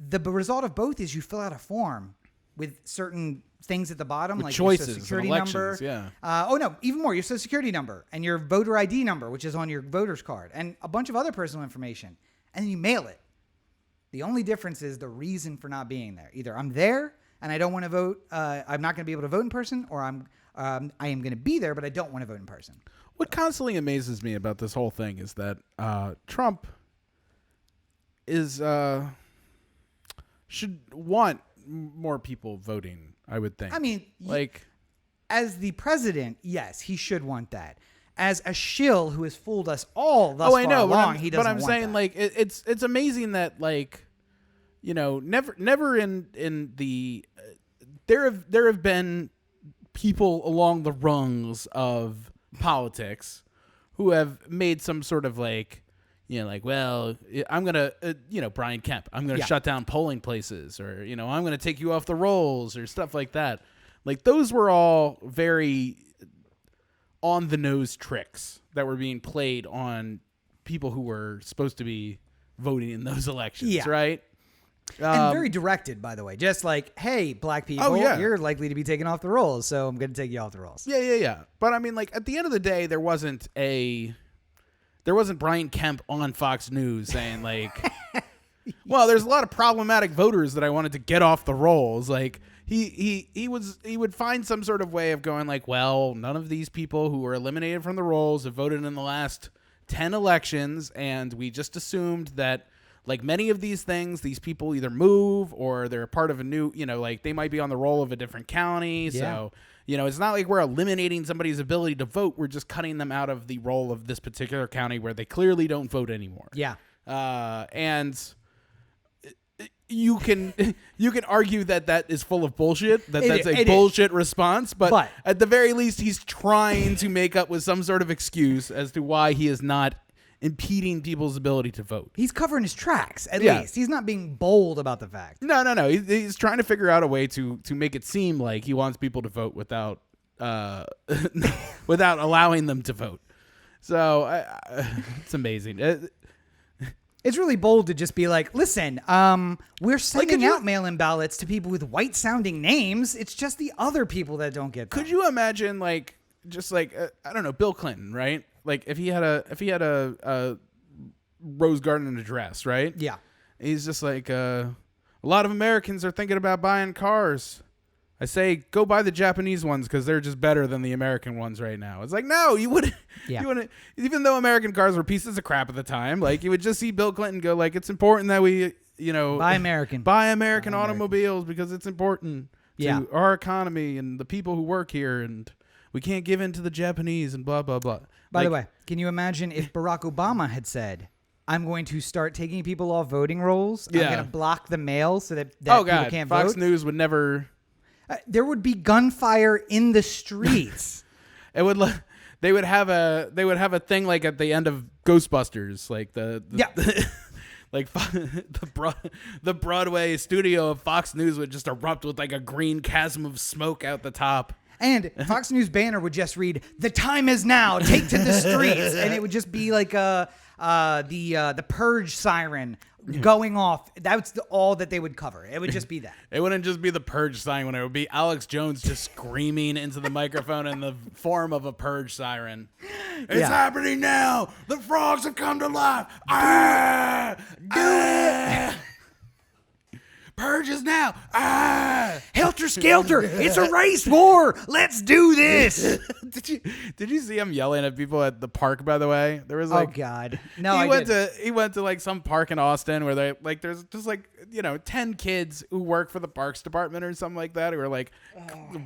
S2: the result of both is you fill out a form with certain things at the bottom,
S1: with
S2: like
S1: choices,
S2: your social security
S1: elections,
S2: number. Even more, your social security number and your voter ID number, which is on your voter's card, and a bunch of other personal information. And then you mail it. The only difference is the reason for not being there. Either I'm there and I don't want to vote. I'm not going to be able to vote in person, or I am going to be there, but I don't want to vote in person.
S1: What constantly amazes me about this whole thing is that Trump should want more people voting, I would think.
S2: I mean, as the president, yes, he should want that. As a shill who has fooled us all thus far along, he doesn't want that.
S1: But I'm saying, it's amazing that, never in the there have been people along the rungs of politics who have made some sort of I'm going to, Brian Kemp, I'm going to shut down polling places, or, I'm going to take you off the rolls, or stuff like that. Those were all very on the nose tricks that were being played on people who were supposed to be voting in those elections, right?
S2: And very directed, by the way. Just like, hey, black people, you're likely to be taken off the rolls, so I'm going to take you off the rolls.
S1: Yeah. But I mean, at the end of the day, there wasn't Brian Kemp on Fox News saying well, there's a lot of problematic voters that I wanted to get off the rolls. He would find some sort of way of going well, none of these people who were eliminated from the rolls have voted in the last 10 elections, and we just assumed that many of these things, these people either move or they're a part of a new, they might be on the roll of a different county. Yeah. So, it's not like we're eliminating somebody's ability to vote. We're just cutting them out of the roll of this particular county where they clearly don't vote anymore.
S2: Yeah.
S1: And you can argue that is full of bullshit, that's a bullshit response, but at the very least, he's trying to make up with some sort of excuse as to why he is not impeding people's ability to vote.
S2: He's covering his tracks, at least. He's not being bold about the fact.
S1: No. He's trying to figure out a way to make it seem like he wants people to vote without without allowing them to vote. So it's amazing.
S2: It's really bold to just be listen, we're sending out mail-in ballots to people with white-sounding names. It's just the other people that don't get them.
S1: Could you imagine, I don't know, Bill Clinton, right? If he had a Rose Garden address, right?
S2: Yeah.
S1: He's just a lot of Americans are thinking about buying cars. I say go buy the Japanese ones because they're just better than the American ones right now. It's like, no, you wouldn't.
S2: Yeah.
S1: You wouldn't. Even though American cars were pieces of crap at the time, like you would just see Bill Clinton go like, it's important that we,
S2: buy American
S1: automobiles because it's important to our economy and the people who work here, and we can't give in to the Japanese and blah blah blah.
S2: By the way, can you imagine if Barack Obama had said, I'm going to start taking people off voting rolls. I'm going to block the mail so that people can't vote.
S1: Fox News would never.
S2: There would be gunfire in the streets.
S1: They would have a thing like at the end of Ghostbusters, like the Broadway studio of Fox News would just erupt with like a green chasm of smoke out the top.
S2: And Fox News banner would just read, "The time is now. Take to the streets," and it would just be like the purge siren going off. That's all that they would cover. It would just be that.
S1: It wouldn't just be the purge siren. It would be Alex Jones just screaming into the microphone in the form of a purge siren. It's happening now. The frogs have come to life. Do it. Purges now.
S2: Helter Skelter. It's a race war. Let's do this.
S1: Did you see him yelling at people at the park, by the way? There was like,
S2: oh God. No,
S1: he went to like some park in Austin where they like there's just like 10 kids who work for the parks department or something like that who are like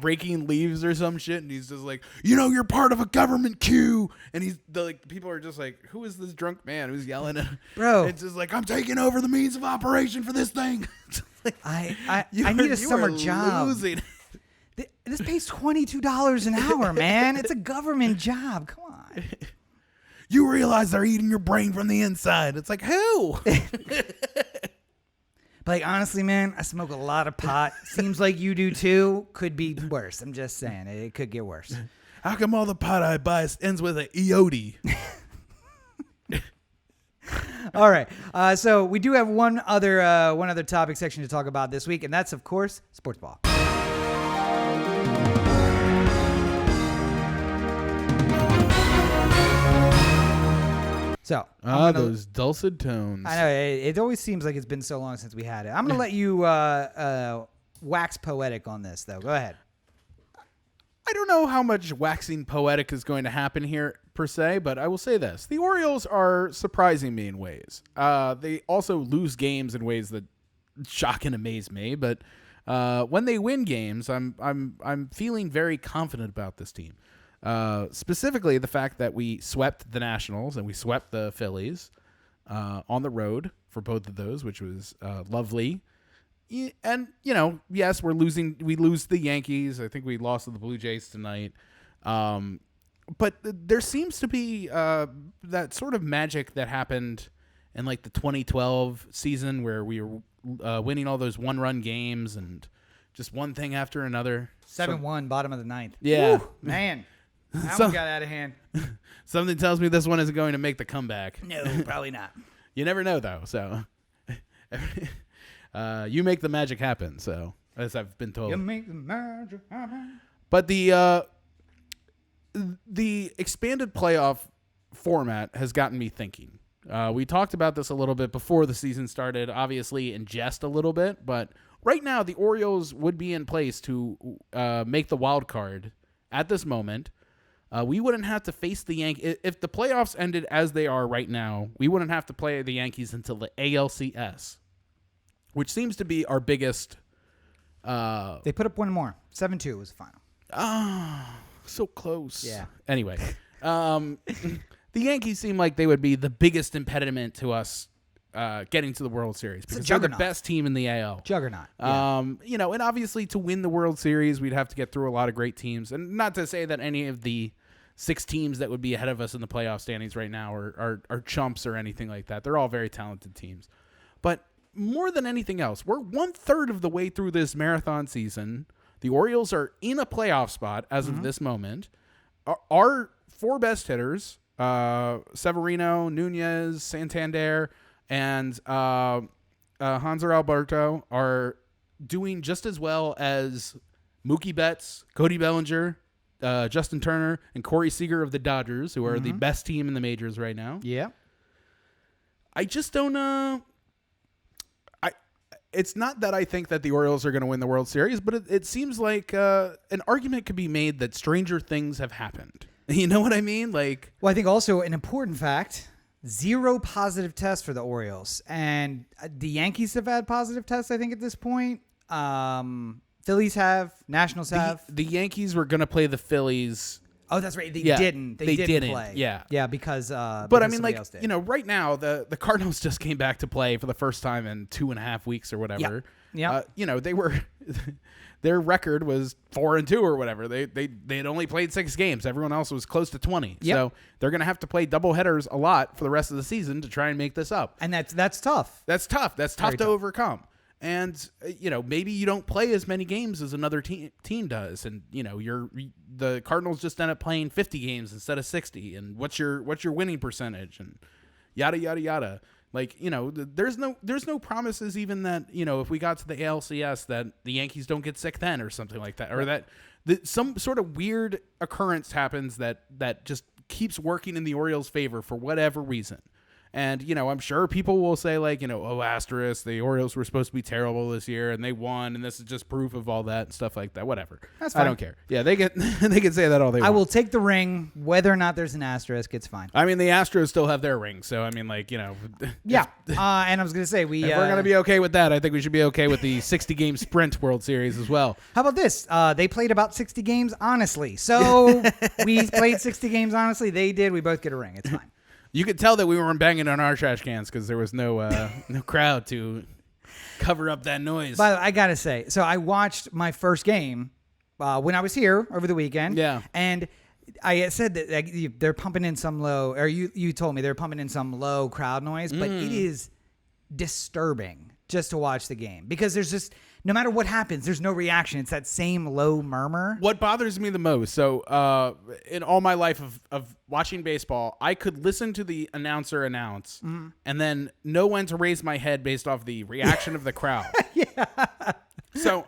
S1: raking leaves or some shit, and he's just like, you're part of a government queue, and people are just like, who is this drunk man who's yelling at
S2: bro?
S1: It's just like, I'm taking over the means of operation for this thing.
S2: I need a summer job.
S1: Losing.
S2: This pays $22 an hour, man. It's a government job. Come on.
S1: You realize they're eating your brain from the inside. It's like, who?
S2: But like, honestly, man, I smoke a lot of pot. Seems like you do too. Could be worse. I'm just saying. It could get worse.
S1: How come all the pot I buy ends with an EOD?
S2: All right. So we do have one other topic section to talk about this week, and that's, of course, sports ball. So
S1: those dulcet tones.
S2: I know it always seems like it's been so long since we had it. I'm going to let you wax poetic on this, though. Go ahead.
S1: I don't know how much waxing poetic is going to happen here per se, but I will say this. The Orioles are surprising me in ways. They also lose games in ways that shock and amaze me, but when they win games, I'm feeling very confident about this team. Specifically the fact that we swept the Nationals and we swept the Phillies on the road for both of those, which was lovely. And, yes, we lose the Yankees. I think we lost to the Blue Jays tonight. But there seems to be that sort of magic that happened in like the 2012 season where we were winning all those one-run games and just one thing after another.
S2: 7-1, bottom of the ninth.
S1: Yeah.
S2: Woo, man. That one got out of hand.
S1: Something tells me this one isn't going to make the comeback.
S2: No, probably not.
S1: You never know, though. So you make the magic happen. So as I've been told.
S2: You make the magic happen.
S1: But the expanded playoff format has gotten me thinking. We talked about this a little bit before the season started, obviously in jest a little bit, but right now the Orioles would be in place to make the wild card at this moment. We wouldn't have to face the Yankees. If the playoffs ended as they are right now, we wouldn't have to play the Yankees until the ALCS, which seems to be our biggest.
S2: They put up one more. 7-2 was the final.
S1: So close.
S2: Yeah.
S1: Anyway, the Yankees seem like they would be the biggest impediment to us getting to the World Series because they're the best team in the AL.
S2: Juggernaut.
S1: And obviously to win the World Series, we'd have to get through a lot of great teams. And not to say that any of the 6 teams that would be ahead of us in the playoff standings right now are chumps or anything like that. They're all very talented teams. But more than anything else, we're 1/3 of the way through this marathon season. The Orioles are in a playoff spot as of this moment. Our 4 best hitters, Severino, Nunez, Santander, and Hanser Alberto, are doing just as well as Mookie Betts, Cody Bellinger, Justin Turner, and Corey Seager of the Dodgers, who are the best team in the majors right now.
S2: Yeah.
S1: I just don't it's not that I think that the Orioles are going to win the World Series, but it seems like an argument could be made that stranger things have happened. You know what I mean? Like,
S2: well, I think also an important fact: 0 positive tests for the Orioles, and the Yankees have had positive tests. I think at this point, Phillies have, Nationals have.
S1: The Yankees were going to play the Phillies.
S2: Oh, that's right. They didn't. They didn't play.
S1: Yeah,
S2: because.
S1: But I mean, like, you know, right now the Cardinals just came back to play for the first time in 2.5 weeks or whatever.
S2: Yeah.
S1: You know, they were. Their record was 4-2 or whatever. They had only played 6 games. Everyone else was close to 20.
S2: Yep.
S1: So they're going to have to play double headers a lot for the rest of the season to try and make this up.
S2: And that's tough.
S1: That's tough. That's tough
S2: Very
S1: to
S2: tough.
S1: overcome. And you know, maybe you don't play as many games as another team does, and you know, the Cardinals just end up playing 50 games instead of 60. And what's your winning percentage and yada yada yada. Like, you know, there's no promises even that, you know, if we got to the ALCS that the Yankees don't get sick then or something like that, or that some sort of weird occurrence happens that just keeps working in the Orioles' favor for whatever reason. And, you know, I'm sure people will say, like, you know, oh, asterisk, the Orioles were supposed to be terrible this year and they won, and this is just proof of all that and stuff like that. Whatever.
S2: That's fine.
S1: I don't care. Yeah, they can say that all they want.
S2: I will take the ring, whether or not there's an asterisk. It's fine.
S1: I mean, the Astros still have their ring, so I mean, like, you know.
S2: Yeah. And I was gonna say
S1: If we're gonna be okay with that, I think we should be okay with the 60-game sprint World Series as well.
S2: How about this? They played about 60 games honestly. So we played 60 games honestly. They did. We both get a ring. It's fine.
S1: You could tell that we weren't banging on our trash cans because there was no crowd to cover up that noise.
S2: But I gotta say, so I watched my first game when I was here over the weekend.
S1: Yeah.
S2: And I said that they're pumping in some low, or you told me they're pumping in some low crowd noise, but it is disturbing just to watch the game because there's just, no matter what happens, there's no reaction. It's that same low murmur.
S1: What bothers me the most, so in all my life of watching baseball, I could listen to the announcer announce and then know when to raise my head based off the reaction of the crowd.
S2: Yeah.
S1: So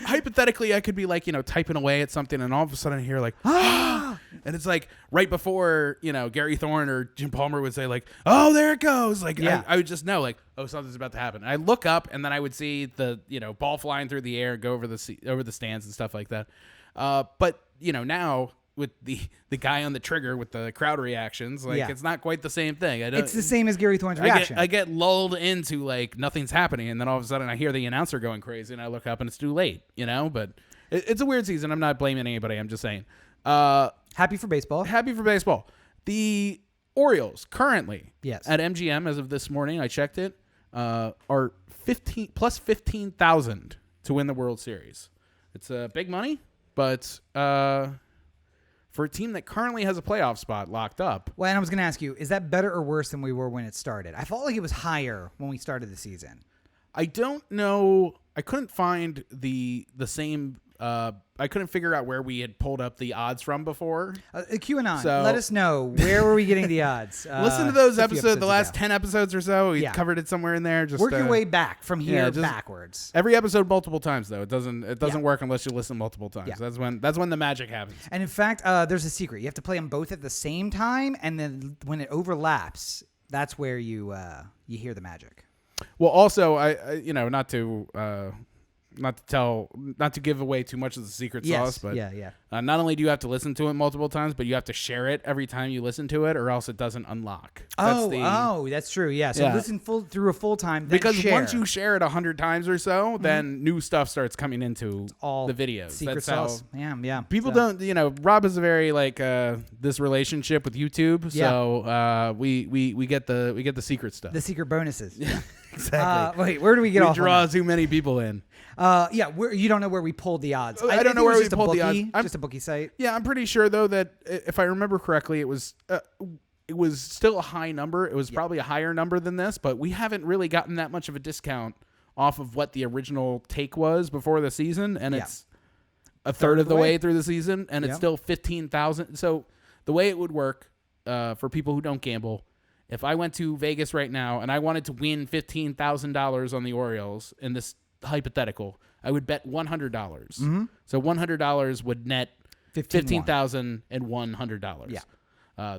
S1: hypothetically, I could be like, you know, typing away at something, and all of a sudden I hear like, ah, and it's like right before, you know, Gary Thorne or Jim Palmer would say like, oh, there it goes. Like,
S2: Yeah.
S1: I would just know like, oh, something's about to happen. And I look up, and then I would see the, you know, ball flying through the air, go over the stands and stuff like that. But you know, now with the guy on the trigger with the crowd reactions, like it's not quite the same thing.
S2: It's the same as Gary Thorne's reaction.
S1: I get lulled into like nothing's happening, and then all of a sudden I hear the announcer going crazy, and I look up and it's too late, you know. But it's a weird season. I'm not blaming anybody. I'm just saying.
S2: Happy for baseball.
S1: Happy for baseball. The Orioles currently,
S2: Yes.
S1: at MGM as of this morning, I checked it, are 15,000 to win the World Series. It's big money, but for a team that currently has a playoff spot locked up.
S2: Well, and I was going to ask you, is that better or worse than we were when it started? I felt like it was higher when we started the season.
S1: I don't know. I couldn't find the same. I couldn't figure out where we had pulled up the odds from before.
S2: QAnon,
S1: So-
S2: let us know. Where were we getting the odds?
S1: Listen to those
S2: a few
S1: episodes, the last
S2: ago.
S1: 10 episodes or so. We
S2: Yeah.
S1: covered it somewhere in there. Just
S2: Work your way back from here
S1: just-
S2: backwards.
S1: Every episode multiple times though. It doesn't
S2: Yeah.
S1: work unless you listen multiple times.
S2: Yeah.
S1: That's when the magic happens.
S2: And in fact, there's a secret. You have to play them both at the same time, and then when it overlaps, that's where you hear the magic.
S1: Well, also I you know, not to give away too much of the secret sauce, but not only do you have to listen to it multiple times, but you have to share it every time you listen to it, or else it doesn't unlock.
S2: That's true. Yeah. So listen through a full time. Then
S1: Because
S2: share.
S1: once you share it 100 times or so, then new stuff starts coming into
S2: all
S1: the videos.
S2: secret
S1: That's
S2: sauce.
S1: how
S2: Yeah.
S1: people
S2: So-
S1: don't. You know, Rob is a very like this relationship with YouTube. So we get the secret stuff.
S2: the secret bonuses.
S1: Yeah, exactly.
S2: Wait, where do we get
S1: We
S2: off?
S1: draw
S2: on
S1: too many people in.
S2: that? You don't know where we pulled the odds.
S1: I don't
S2: think
S1: know
S2: it
S1: where
S2: was
S1: we
S2: just a
S1: pulled the
S2: bookie,
S1: odds.
S2: Just a bookie site.
S1: Yeah, I'm pretty sure though that if I remember correctly, it was still a high number. It was probably a higher number than this, but we haven't really gotten that much of a discount off of what the original take was before the season, and it's a third of the way through the season, and it's still 15,000. So the way it would work for people who don't gamble, if I went to Vegas right now and I wanted to win $15,000 on the Orioles in this hypothetical, I would bet $100. So $100 would net $15,100.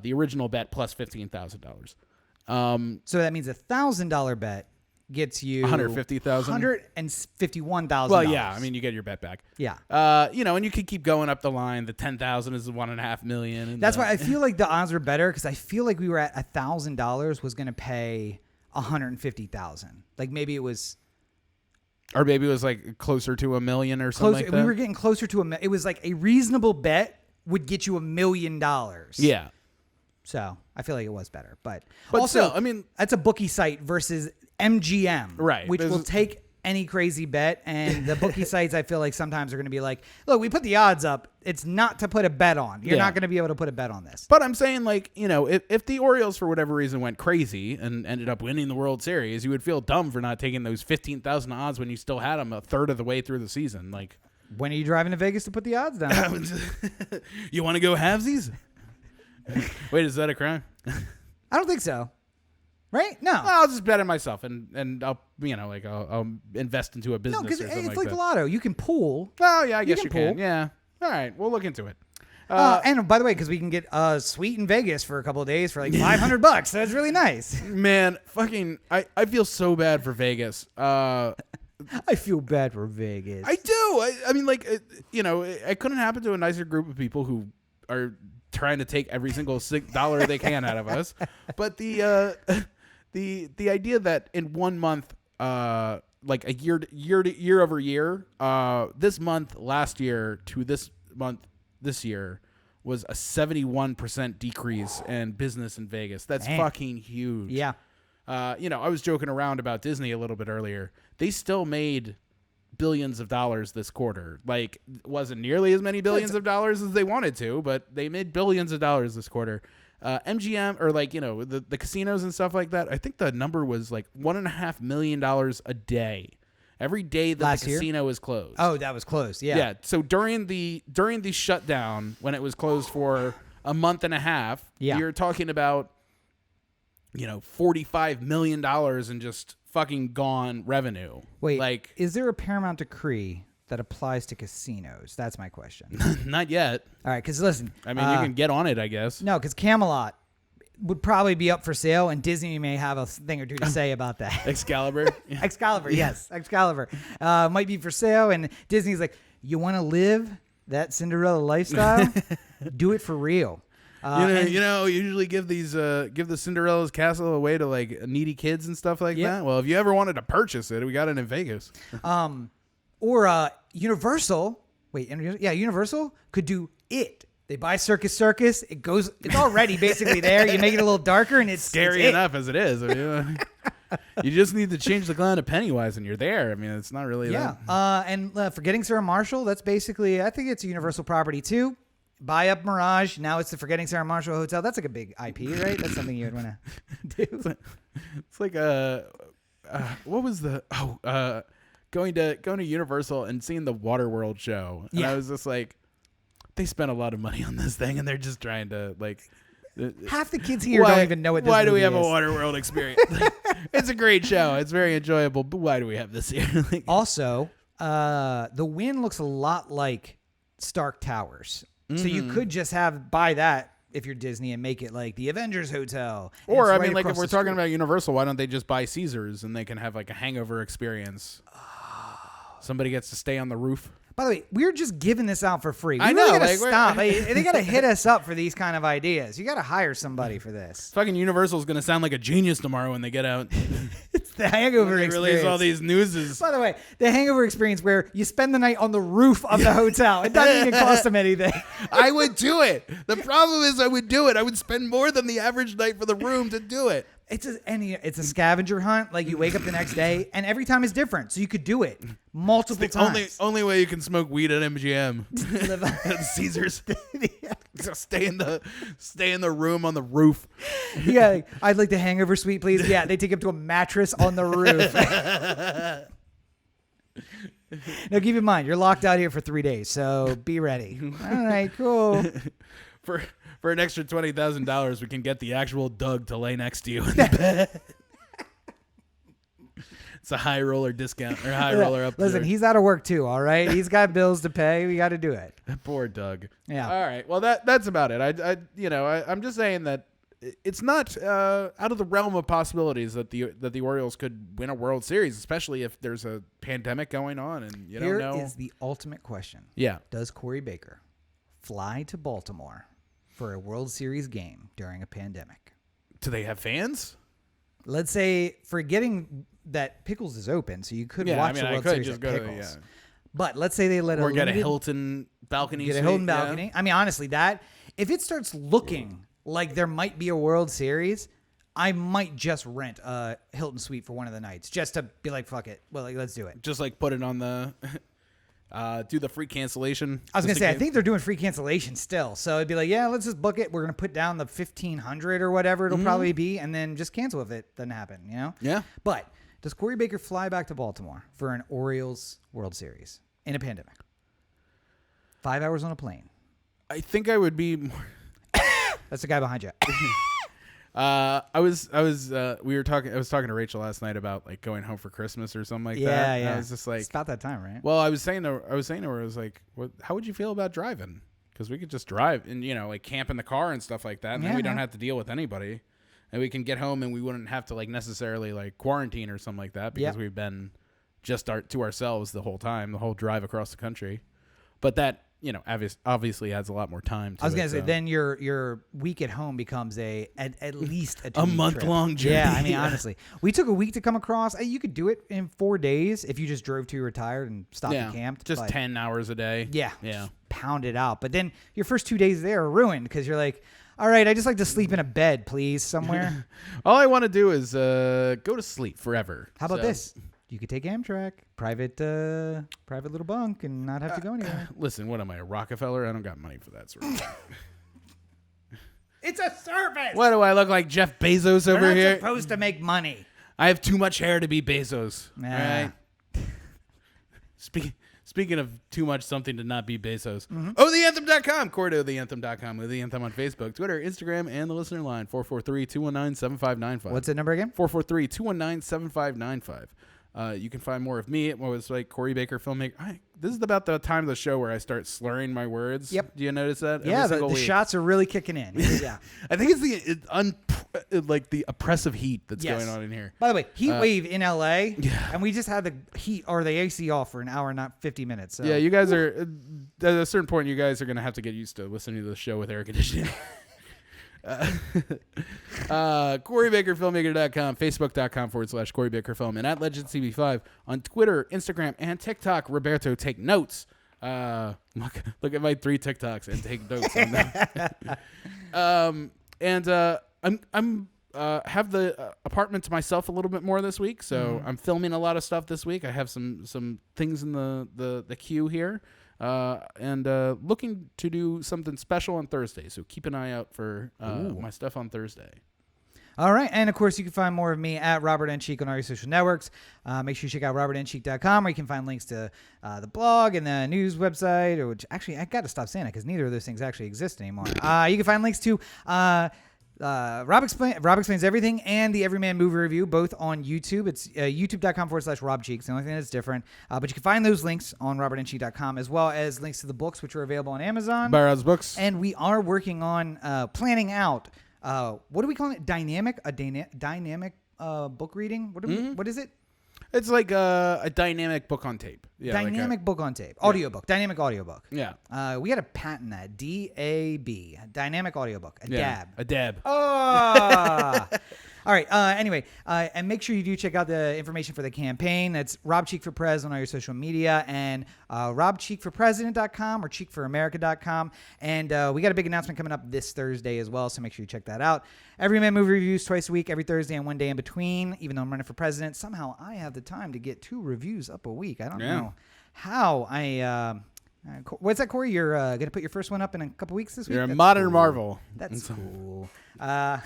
S1: The original bet plus $15,000.
S2: So that means $1,000 bet, gets you
S1: 150,000.
S2: 151,000.
S1: Well, yeah. I mean, you get your bet back.
S2: Yeah.
S1: And you can keep going up the line. The 10,000 is 1.5 million. And
S2: That's why I feel like the odds were better because I feel like we were at $1,000 was going to pay 150,000. Like maybe it was.
S1: Or maybe it was like closer to $1 million or something like that.
S2: We were getting closer to $1 million. It was like a reasonable bet would get you $1 million.
S1: Yeah.
S2: So I feel like it was better. But
S1: also,
S2: still,
S1: I mean,
S2: that's a bookie site versus MGM,
S1: right?
S2: Which will take any crazy bet. And the bookie sites, I feel like sometimes are going to be like, look, we put the odds up. It's not to put a bet on. You're not going to be able to put a bet on this.
S1: But I'm saying, like, if the Orioles, for whatever reason, went crazy and ended up winning the World Series, you would feel dumb for not taking those 15,000 odds when you still had them a third of the way through the season. Like,
S2: when are you driving to Vegas to put the odds down?
S1: You want to go halvesies? Wait, is that a crime?
S2: I don't think so. Right? No.
S1: Well, I'll just bet it myself, and I'll I'll invest into a business.
S2: No, because
S1: or something
S2: it's
S1: like
S2: like the
S1: that.
S2: lotto. You can pool.
S1: Well, yeah, I guess you
S2: pool.
S1: can. Yeah. All right, we'll look into it.
S2: And by the way, because we can get a suite in Vegas for a couple of days for like $500, so it's really nice.
S1: Man, fucking, I feel so bad for Vegas.
S2: I feel bad for Vegas.
S1: I do. I mean, like, it couldn't happen to a nicer group of people who are trying to take every single dollar they can out of us. But the idea that in 1 month, like a year over year, this month last year to this month this year was a 71% decrease in business in Vegas. That's fucking huge.
S2: Yeah.
S1: I was joking around about Disney a little bit earlier. They still made billions of dollars this quarter. Like, it wasn't nearly as many billions of dollars as they wanted to, but they made billions of dollars this quarter. MGM, or like, the casinos and stuff like that, I think the number was like $1.5 million a day. Every day that the casino is closed.
S2: Oh, that was closed. Yeah.
S1: Yeah. So during the shutdown, when it was closed for a month and a half, you're talking about, $45 million in just fucking gone revenue.
S2: Wait,
S1: like,
S2: is there a Paramount decree that applies to casinos? That's my question.
S1: Not yet.
S2: All right, because listen.
S1: I mean, you can get on it, I guess.
S2: No, because Camelot would probably be up for sale, and Disney may have a thing or two to say about that.
S1: Excalibur?
S2: Excalibur, yes. Excalibur. Might be for sale, and Disney's like, you want to live that Cinderella lifestyle? Do it for real.
S1: Usually give the Cinderella's castle away to like needy kids and stuff like that. Well, if you ever wanted to purchase it, we got it in Vegas.
S2: Or Universal. Wait, Universal could do it. They buy Circus. It's already basically there. You make it a little darker, and it's
S1: scary enough as it is. I mean, you just need to change the clown to Pennywise, and you're there. I mean, it's not really that.
S2: And Forgetting Sarah Marshall. That's basically, I think it's a Universal property too. Buy up Mirage. Now it's the Forgetting Sarah Marshall Hotel. That's like a big IP, right? That's something you would want to do.
S1: It's like what was going to Universal and seeing the Waterworld show. And I was just like, they spent a lot of money on this thing, and they're just trying to like.
S2: Half the kids here don't even know what this
S1: Why do we have
S2: is.
S1: a Waterworld experience? It's a great show. It's very enjoyable, but why do we have this here?
S2: Also, the Wynn looks a lot like Stark Towers. So you could just buy that if you're Disney and make it like the Avengers Hotel.
S1: Or, I mean, like if we're talking about Universal, why don't they just buy Caesars and they can have like a hangover experience? Somebody gets to stay on the roof.
S2: By the way, we're just giving this out for free.
S1: I know.
S2: Really gotta stop. They got to hit us up for these kind of ideas. You got to hire somebody for this.
S1: Fucking Universal's going to sound like a genius tomorrow when they get out.
S2: It's the hangover
S1: they
S2: experience.
S1: Release all these newses.
S2: By the way, the hangover experience where you spend the night on the roof of the hotel. It doesn't even cost them anything.
S1: I would do it. The problem is I would do it. I would spend more than the average night for the room to do it.
S2: It's a scavenger hunt. Like you wake up the next day, and every time is different. So you could do it multiple times.
S1: Only way you can smoke weed at MGM. At Caesars. So stay in the room on the roof.
S2: Yeah, I'd like the hangover suite, please. Yeah, they take him to a mattress on the roof. Now keep in mind, you're locked out here for 3 days, so be ready. All right, cool.
S1: For an extra $20,000, we can get the actual Doug to lay next to you in the bed. It's a high roller discount or high roller up.
S2: Listen, he's out of work too. All right, he's got bills to pay. We got to do it.
S1: Poor Doug.
S2: Yeah.
S1: All right. Well, that's about it. I'm just saying that it's not out of the realm of possibilities that the Orioles could win a World Series, especially if there's a pandemic going on and you don't know.
S2: Here is the ultimate question.
S1: Yeah.
S2: Does Corey Baker fly to Baltimore for a World Series game during a pandemic?
S1: Do they have fans?
S2: Let's say, forgetting that Pickles is open, so you could watch the World Series at Pickles. But let's say they let
S1: or get a Hilton balcony.
S2: Get a Hilton balcony. Yeah. I mean, honestly, if it starts looking like there might be a World Series, I might just rent a Hilton suite for one of the nights just to be like, fuck it. Well, let's do it.
S1: Just like put it on the, do the free cancellation.
S2: I was going to say, I think they're doing free cancellation still. So it'd be like, yeah, let's just book it. We're going to put down the $1,500 or whatever it'll probably be, and then just cancel if it doesn't happen, you know?
S1: Yeah.
S2: But does Corey Baker fly back to Baltimore for an Orioles World Series in a pandemic? 5 hours on a plane.
S1: I think I would be more.
S2: That's the guy behind you.
S1: I was talking to Rachel last night about like going home for Christmas or something like that.
S2: Yeah.
S1: I was just like,
S2: it's about that time, right?
S1: Well, I was saying to her, I was like, how would you feel about driving? Because we could just drive and like camp in the car and stuff like that, and then we don't have to deal with anybody, and we can get home and we wouldn't have to like necessarily like quarantine or something like that because we've been just to ourselves the whole time, the whole drive across the country. But that, obviously adds a lot more time to it.
S2: I was going to say, then your week at home becomes at least a
S1: month-long journey.
S2: Yeah, I mean, honestly. We took a week to come across. You could do it in 4 days if you just drove till you retired and stopped and camped.
S1: Just 10 hours a day.
S2: Yeah.
S1: Yeah.
S2: Pound it out. But then your first 2 days there are ruined because you're like, all right, I just like to sleep in a bed, please, somewhere.
S1: All I want to do is go to sleep forever.
S2: How about this? You could take Amtrak, private little bunk, and not have to go anywhere.
S1: Listen, what am I, a Rockefeller? I don't got money for that sort of thing.
S2: It's a service.
S1: What do I look like, Jeff Bezos over
S2: We're
S1: here?
S2: not supposed to make money.
S1: I have too much hair to be Bezos.
S2: Nah.
S1: Right? Speaking of too much something to not be Bezos. OTheAnthem.com. Corey to OTheAnthem.com. O The Anthem on Facebook, Twitter, Instagram, and the listener line. 443-219-7595.
S2: What's the number again?
S1: 443-219-7595. You can find more of me at what was like Corey Baker filmmaker. This is about the time of the show where I start slurring my words.
S2: Yep.
S1: Do you notice that?
S2: Yeah, the shots are really kicking in. Yeah.
S1: I think it's the oppressive heat that's going on in here.
S2: By the way, heat wave in LA, and we just had the heat or the AC off for an hour, not 50 minutes. So.
S1: Yeah, you guys are at a certain point. You guys are going to have to get used to listening to the show with air conditioning. CoreyBakerFilmmaker.com, Facebook.com/Corey Baker Film, and at LegendCB5 on Twitter, Instagram, and TikTok. Roberto, take notes. Look at my 3 TikToks and take notes on them. I'm have the apartment to myself a little bit more this week, so I'm filming a lot of stuff this week. I have some things in the queue here. And looking to do something special on Thursday. So keep an eye out for my stuff on Thursday.
S2: All right. And, of course, you can find more of me at Robert N. Cheek on all your social networks. Make sure you check out robertncheek.com where you can find links to the blog and the news website, which actually I got to stop saying that because neither of those things actually exist anymore. You can find links to Rob Explains Everything and the Everyman Movie Review, both on YouTube. It's youtube.com/Rob Cheeks. The only thing that's different. But you can find those links on robertncheek.com as well as links to the books, which are available on Amazon.
S1: Buy Rob's books.
S2: And we are working on planning out, what do we call it? Dynamic book reading? What is it?
S1: It's like a dynamic book on tape. Yeah,
S2: dynamic book on tape. Audiobook. Dynamic audiobook.
S1: Yeah.
S2: We got to patent that. DAB. Dynamic audiobook. DAB.
S1: A dab.
S2: Oh! All right. Anyway, and make sure you do check out the information for the campaign. That's Rob Cheek for Prez on all your social media and RobCheekForPresident.com or CheekForAmerica.com. And we got a big announcement coming up this Thursday as well, so make sure you check that out. Everyman Movie Reviews twice a week, every Thursday and one day in between. Even though I'm running for president, somehow I have the time to get 2 reviews up a week. I don't know how what's that, Corey? You're going to put your first one up in a couple weeks this week?
S1: You're a modern marvel.
S2: That's cool. By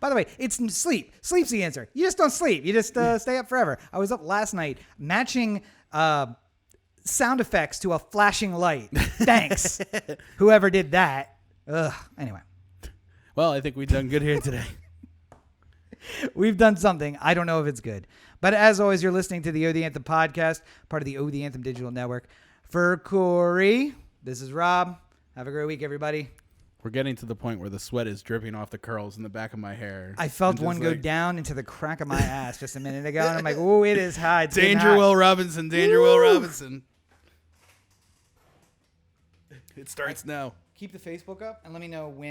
S2: the way, it's sleep. Sleep's the answer. You just don't sleep. You just stay up forever. I was up last night matching sound effects to a flashing light. Thanks. Whoever did that. Anyway.
S1: Well, I think we've done good here today.
S2: We've done something. I don't know if it's good. But as always, you're listening to the O The Anthem podcast, part of the O The Anthem digital network. For Corey, this is Rob. Have a great week, everybody.
S1: We're getting to the point where the sweat is dripping off the curls in the back of my hair.
S2: I felt
S1: I'm
S2: one
S1: just
S2: go
S1: like,
S2: down into the crack of my ass just a minute ago, and I'm like, "Oh, it is hot. It's getting
S1: Danger
S2: hot."
S1: Will Robinson, Danger Will Robinson. It starts now.
S2: Keep the Facebook up and let me know when.